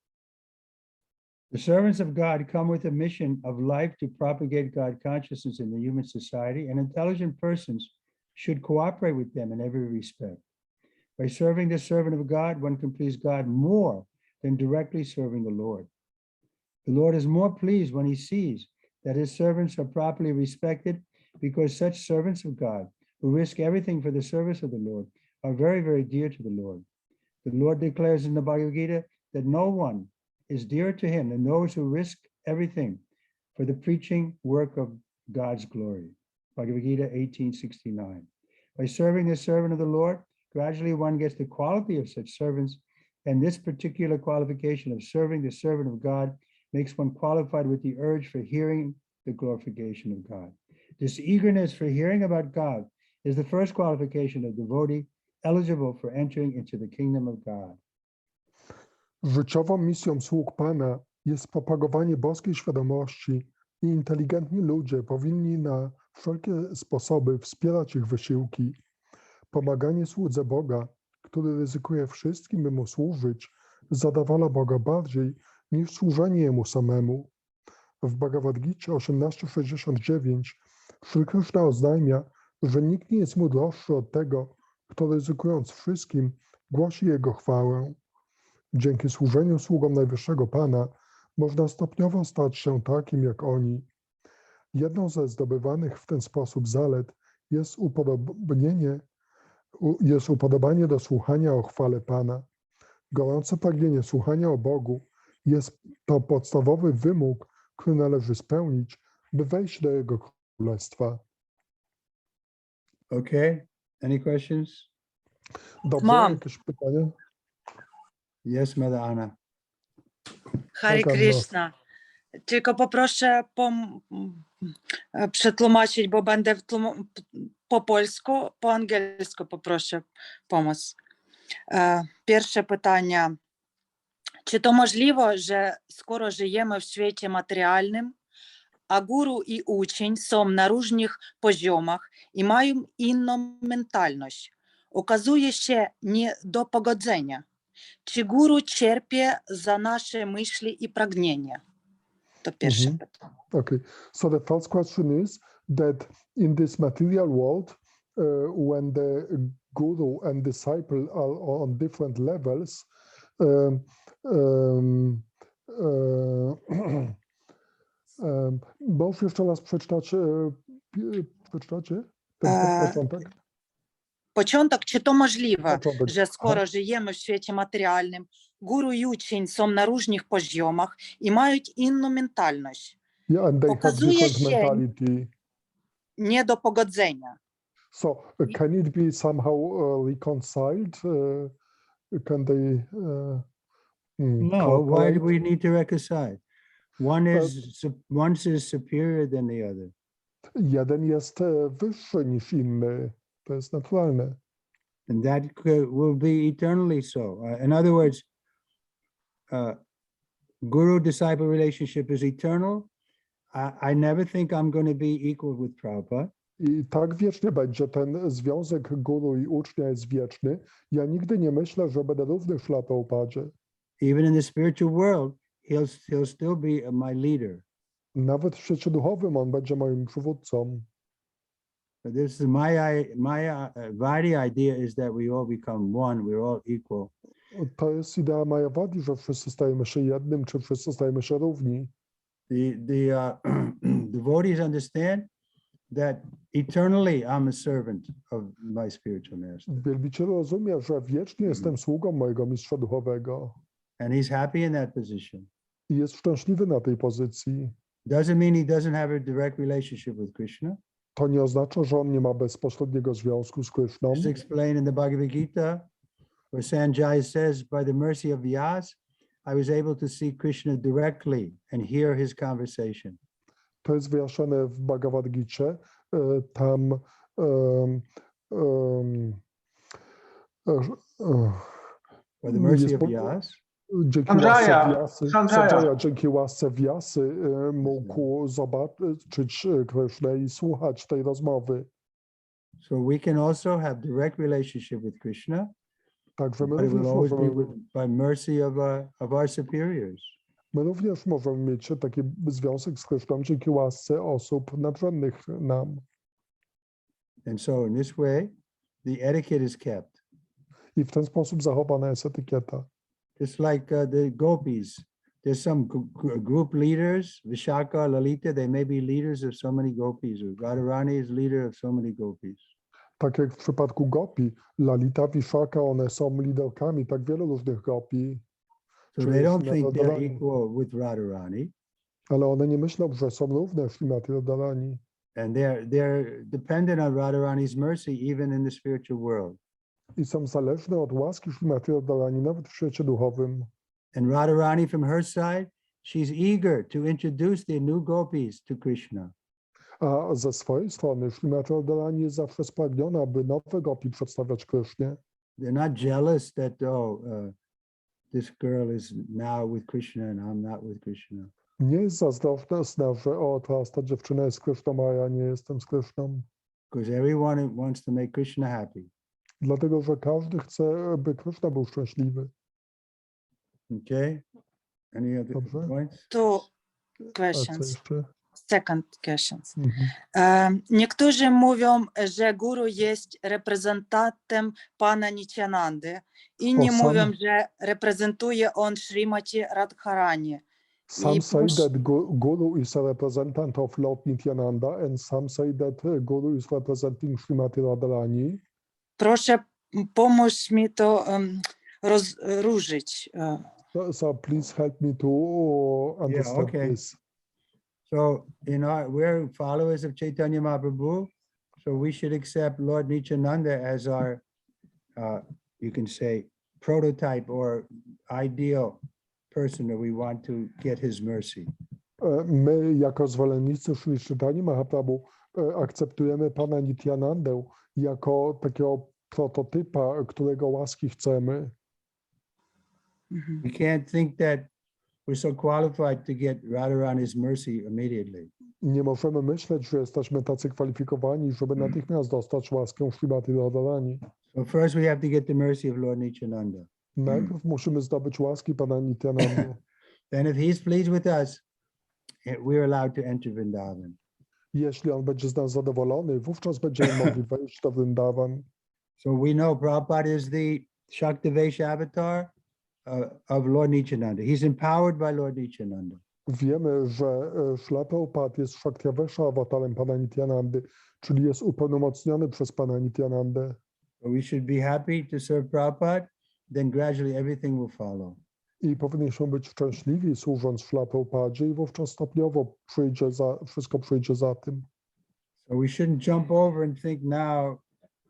The servants of God come with a mission of life to propagate God consciousness in the human society, and intelligent persons should cooperate with them in every respect. By serving the servant of God, one can please God more than directly serving the Lord. The Lord is more pleased when he sees that his servants are properly respected, because such servants of God who risk everything for the service of the Lord are very, very dear to the Lord. The Lord declares in the Bhagavad Gita that no one is dearer to him than those who risk everything for the preaching work of God's glory. Bhagavad Gita 1869. By serving the servant of the Lord, gradually one gets the quality of such servants, and this particular qualification of serving the servant of God makes one qualified with the urge for hearing the glorification of God. This eagerness for hearing about God is the first qualification of devotee eligible for entering into the kingdom of God. Życiową misją sług Pana jest propagowanie boskiej świadomości i inteligentni ludzie powinni na wszelkie sposoby wspierać ich wysiłki. Pomaganie słudze Boga, który ryzykuje wszystkim, by mu służyć, zadowala Boga bardziej niż służenie Jemu samemu. W Bhagavad Gicie 18:69 Sri Krishna oznajmia, że nikt nie jest mu droższy od tego, kto ryzykując wszystkim głosi Jego chwałę. Dzięki służeniu sługom Najwyższego Pana można stopniowo stać się takim jak oni. Jedną ze zdobywanych w ten sposób zalet jest upodobanie do słuchania o chwale Pana. Gorące pragnienie słuchania o Bogu jest to podstawowy wymóg, który należy spełnić, by wejść do Jego Królestwa. Okay, any questions? Dobrze, Mam. jakieś pytania? Yes, Mother Anna. Харі Така в нас. Кришна. Тільки попрошу przetłumaczyć, bo będę po polsku, po angielsku poproszę pomoc. Pierwsze pytanie. Czy to możliwe, że skoro żyjemy w świecie materialnym, a guru i uczeń są na różnych poziomach i mają inną mentalność, okazuje się nie do pogodzenia? Czy guru cierpi za nasze myśli i pragnienia? To pierwsze pytanie. Okay, so the first question is that in this material world, when the guru and disciple are on different levels, możesz jeszcze raz przeczytać, przeczytacie ten początek? Początek, czy to możliwe, Początek. że skoro żyjemy w świecie materialnym, guru i uczeń są na różnych poziomach i mają inną mentalność? Yeah, and they have Okazuje different się mentality. nie do pogodzenia. So can it be somehow reconciled? Can they? No, why do cooperate? we need to reconcile? One is superior than the other. Jeden jest wyższy niż inny. To jest naturalne. And that will be eternally so. In other words, guru-disciple relationship is eternal. I never think I'm going to be equal with Prabhupada. I tak wiecznie będzie. Ten związek guru i ucznia jest wieczny. Ja nigdy nie myślę, że będę równy Śrila Prabhupadzie. Even in the spiritual world, he'll still be my leader. Nawet w świecie duchowym on będzie moim przywódcą. But this is my Vaidhi idea is that we all become one. We're all equal. To jest idea Mayavadi, że wszyscy stajemy się jednym, czy wszyscy stajemy się równi. The devotees understand that eternally I'm a servant of my spiritual master. Wielbiciel rozumie, że wiecznie jestem sługą mojego mistrza duchowego. And he's happy in that position. i jest szczęśliwy na tej pozycji. Doesn't mean he doesn't have a direct relationship with Krishna. To nie oznacza, że on nie ma bezpośredniego związku z Kryszną. As explained in the Bhagavad Gita, where Sanjaya says, by the mercy of Vyas, I was able to see Krishna directly and hear his conversation. To jest wyjaśnione w Bhagavad Gicie. Tam By the mercy jest of Vyas, dzięki Sanjaya, łasce Vyasy, Sanjaya. Sanjaya, dzięki łasce Vyasy mógł zobaczyć Krysznę i słuchać tej rozmowy. so we can also have direct relationship with Krishna, Także but it will always be by mercy of our superiors. my również możemy mieć taki związek z Kryszną dzięki łasce osób nadrzędnych nam. And so in this way, the etiquette is kept. I w ten sposób zachowana jest etykieta. Just like the gopis, there's some group leaders, Vishaka, Lalita, they may be leaders of so many gopis, or Radharani is leader of so many gopis. Tak jak w przypadku gopi, Lalita, Vishaka, one są liderkami tak wielu różnych gopi, So Czy they jest don't think they're Radharani. equal with Radharani, ale one nie myślą, że są równe Śrimati Radharani. and they're dependent on Radharani's mercy even in the spiritual world. I są zależne od łaski Śrimati Radharani nawet w świecie duchowym. And Radharani from her side, she's eager to introduce the new gopis to Krishna. A ze swojej strony Śrimati Radharani jest zawsze spragniona, aby nowe gopi przedstawiać Krysznie. They're not jealous that, this girl is now with Krishna and I'm not with Krishna. Nie jest zazdrosna, że o, ta dziewczyna jest z Kryszną, a ja nie jestem z Kryszną. Because everyone wants to make Krishna happy. Dlatego, że każdy chce, by Kryszna był szczęśliwy. Okay? Any other Dobrze. points? Two A co questions. jeszcze? Second questions. Mhm. Niektórzy mówią, że guru jest reprezentantem pana Nityanandy. Inni Sam- mówią, że reprezentuje on Srimati Radharani. Some I say proszę- that Guru is a representative of Lord Nityananda, and some say that Guru is representing Śrimati Radharani. Proszę pomóż mi to rozróżnić. So please help me to understand okay. this. So we're followers of Chaitanya Mahaprabhu, so we should accept Lord Nityananda as our, you can say, prototype or ideal person that we want to get his mercy. My, jako zwolennicy Sri Chaitanya Mahaprabhu, akceptujemy Pana Nityanandę jako takiego prototypa, którego łaski chcemy. We can't think that we're so qualified to get Radharani's mercy immediately. Nie możemy myśleć, że jesteśmy tacy kwalifikowani, żeby natychmiast dostać łaskę Śrimati Radharani. So first we have to get the mercy of Lord Nityananda. Najpierw musimy zdobyć łaski Pana Nityanandy. Then if he's pleased with us, we're allowed to enter Vrindavan. Jeśli on będzie z nas zadowolony, wówczas będziemy mogli wejść do Vrindavan. So we know Prabhupada is the Shaktivesh avatar of Lord Nityananda. He's empowered by Lord Nityananda. Wiemy, że Śrila Prabhupada jest Shaktavesha awatarem Pana Nityanandy, czyli jest upełnomocniony przez Pana Nityanandę. So we should be happy to serve Prabhupada, then gradually everything will follow. I powinniśmy być szczęśliwi służąc Śrila Prabhupadzie i wówczas stopniowo wszystko przyjdzie za tym. So we shouldn't jump over and think now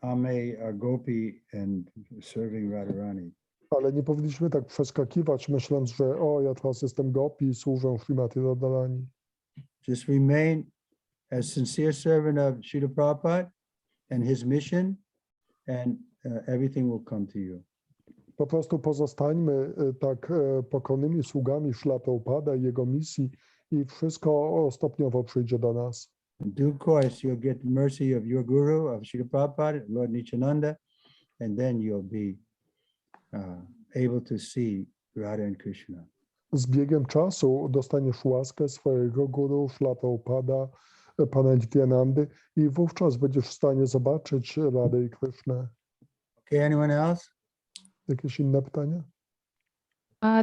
I'm a gopi and serving Radharani. Ale nie powinniśmy tak przeskakiwać, myśląc, że o, ja teraz jestem gopi i służę Śrimati Radharani. Just remain as sincere servant of Srila Prabhupada and his mission, and everything will come to you. Po prostu pozostańmy tak pokornymi sługami Śrila Prabhupada i jego misji i wszystko stopniowo przyjdzie do nas. In due course, you'll get the mercy of your guru, of Srila Prabhupada, Lord Nityananda, and then you'll be able to see Radha and Krishna. Z biegiem czasu dostaniesz łaskę swojego guru, Śrila Prabhupada, Pana Nityanandy i wówczas będziesz w stanie zobaczyć Radę i Krishnę. Okay, anyone else? Jakieś inne pytania?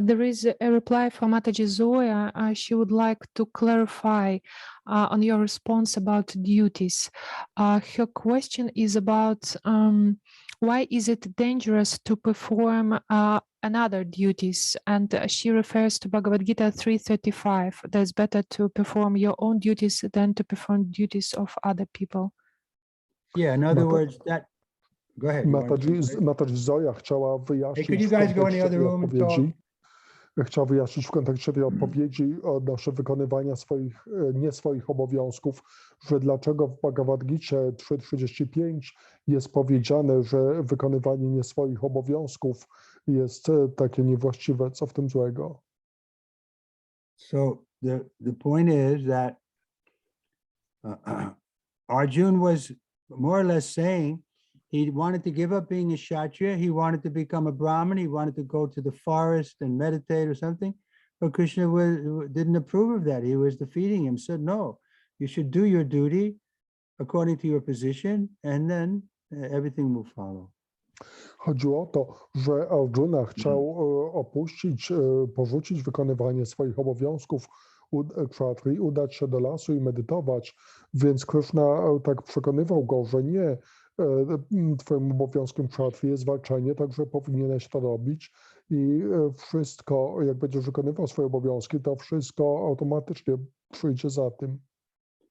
There is a reply from Mataji Zoya. She would like to clarify on your response about duties. Her question is about why is it dangerous to perform another duties? And she refers to Bhagavad Gita 3:35. That it's better to perform your own duties than to perform duties of other people. Yeah, in other Mata- words, that, go ahead. you wanna say it? Mataji Zoja chciała Hey, wyjaśnić could you w guys go in the kontekście other tej room and talk? odpowiedzi. Chciał wyjaśnić w kontekście tej odpowiedzi odnośnie wykonywania swoich, nie swoich obowiązków, że dlaczego w Bhagavad Gicie 3:35 jest powiedziane, że wykonywanie nie swoich obowiązków jest takie niewłaściwe. Co w tym złego? So the point is that Arjun was more or less saying he wanted to give up being a Kshatriya, he wanted to become a Brahmin, he wanted to go to the forest and meditate or something, but Krishna didn't approve of that. He was defeating him, said, no, you should do your duty according to your position, and then everything will follow. Chodziło o to, że Arjuna chciał opuścić, porzucić wykonywanie swoich obowiązków kshatrii, udać się do lasu i medytować, więc Krishna tak przekonywał go, że nie, twoim obowiązkiem kshatrii jest walczenie, także powinieneś to robić i wszystko, jak będziesz wykonywał swoje obowiązki, to wszystko automatycznie przyjdzie za tym.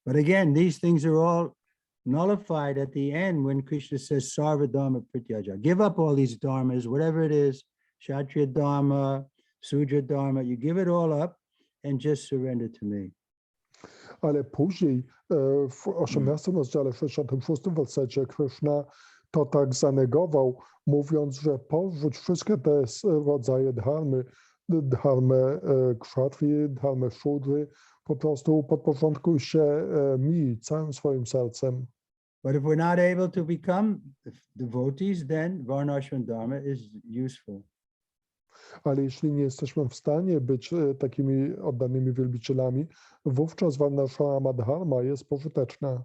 But again, these things are all nullified at the end when Krishna says sarva dharma prityaja. Give up all these dharmas, whatever it is, Kshatriya dharma, Sudra dharma, you give it all up and just surrender to me. Ale później w 18 rozdziale, w 66 wersecie Krishna to tak zanegował, mówiąc, że porzuć wszystkie te rodzaje dharmy kshatrii, dharmy szudry, po prostu podporządkuj się mi całym swoim sercem. But if we're not able to become devotees, then varnashram dharma is useful. Ale jeśli nie jesteśmy w stanie być takimi oddanymi wielbicielami, wówczas varnashrama dharma jest pożyteczna.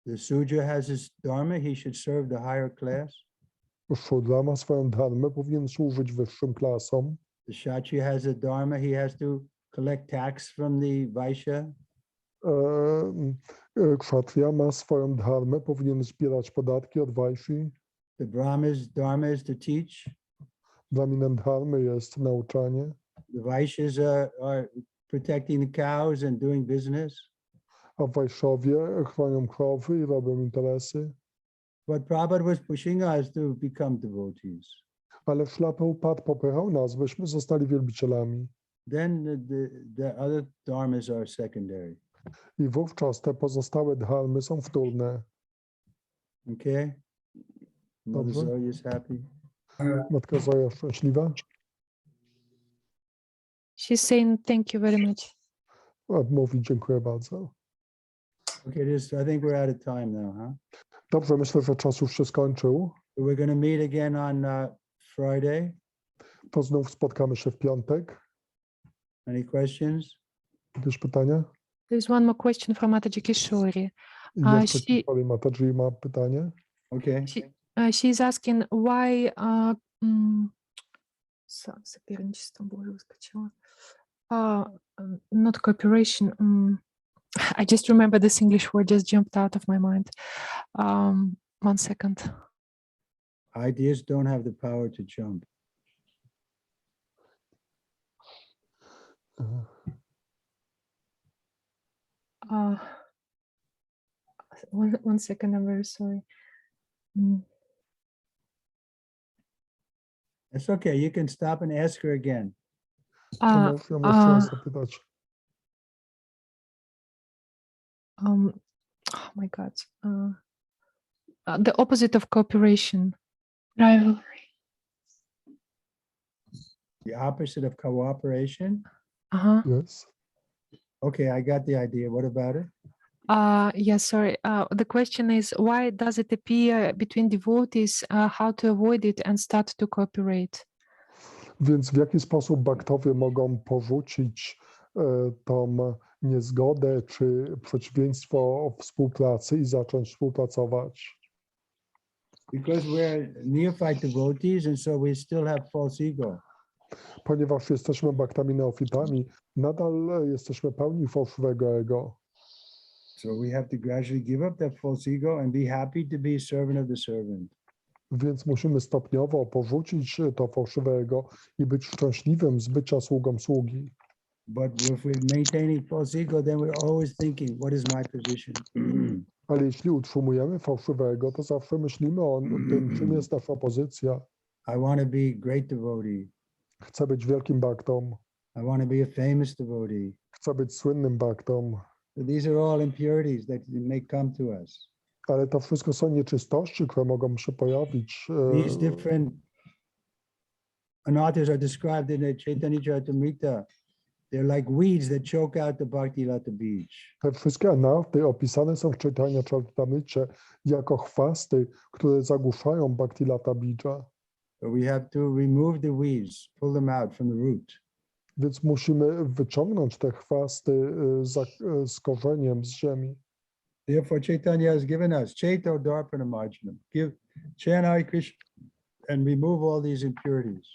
The Sudra has his dharma, he should serve the higher class. Szudra ma swoją dharmę, powinien służyć wyższym klasom. The Kshatriya has a dharma, he has to collect tax from the Vaishya. Kshatriya ma swoją dharmę, powinien zbierać podatki od Vaishyi. The Brahma's dharma is to teach. Brahminem dharmy jest nauczanie. The Vaishyas are protecting the cows and doing business. A Vaishyowie chronią krowy i robią interesy. But Prabhupada was pushing us to become devotees. Ale Śrila Prabhupada popychał nas, byśmy zostali wielbicielami. Then the other dharmas are secondary. I wówczas te pozostałe dharmy są wtórne. Okay? Mother Dobrze. Zoe is happy. Matka Zoja szczęśliwa? She's saying thank you very much. A mówi dziękuję bardzo. Okay, I think we're out of time now, huh? Dobrze, myślę, że czas już się skończył. So we're going to meet again on Friday. To znów spotkamy się w piątek. Any questions? Jakieś pytania? There's one more question from Mataji Kishori. Jeszcze she- Kishori Mataji ma pytanie. Okay. She's asking why соперничество, боже, выскочило. Not cooperation. I just remember this English word just jumped out of my mind. 1 second. Ideas don't have the power to jump. One second, I'm very sorry. It's okay. You can stop and ask her again. To możesz ją jeszcze raz zapytać. Oh my God. The opposite of cooperation. Rivalry. The opposite of cooperation. Uh-huh. Yes. Okay, I got the idea. What about it? Yes, sorry. The question is, why does it appear between devotees, how to avoid it and start to cooperate? Więc w jaki sposób bhaktowie mogą porzucić tą niezgodę czy przeciwieństwo współpracy i zacząć współpracować? Because we're neophyte devotees, and so we still have false ego. Ponieważ jesteśmy bhaktami neofitami, nadal jesteśmy pełni fałszywego ego. So we have to gradually give up that false ego and be happy to be a servant of the servant. Więc musimy stopniowo porzucić to fałszywego i być szczęśliwym z bycia sługą sługi. But if we're maintaining false ego, then we're always thinking, what is my position? Ale jeśli utrzymujemy fałszywego, to zawsze myślimy o tym, czym jest nasza pozycja. I want to be great devotee. Chcę być wielkim baktą, I want to be a famous devotee. chcę być słynnym baktą. So these are all impurities that may come to us. Ale to wszystko są nieczystości, które mogą się pojawić. These different anarthas are described in the Chaitanya Charitamrita. They're like weeds that choke out the Bhakti Lata beach. Te wszystkie anarty opisane są w Chaitanya Charitamricie jako chwasty, które zagłuszają Bhakti Lata Bija. But we have to remove the weeds, pull them out from the root. Więc musimy wyciągnąć te chwasty z korzeniem z ziemi. Therefore, Chaitanya has given us Chaito Darpana Marjanam. Give chant Hare Krishna and remove all these impurities.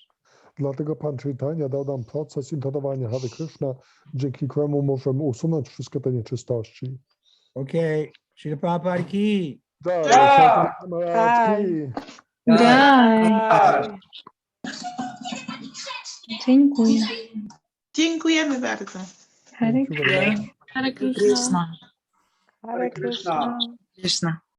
Dlatego Pan Chaitanya dał nam proces intonowania Hare Krishna, dzięki któremu możemy usunąć wszystkie te nieczystości. Okay, Srila Prabhupada ki. Jai. Dziękuję. Dziękujemy bardzo. Hare Thank you very much. Hare Krishna. Hare Krishna. Krishna.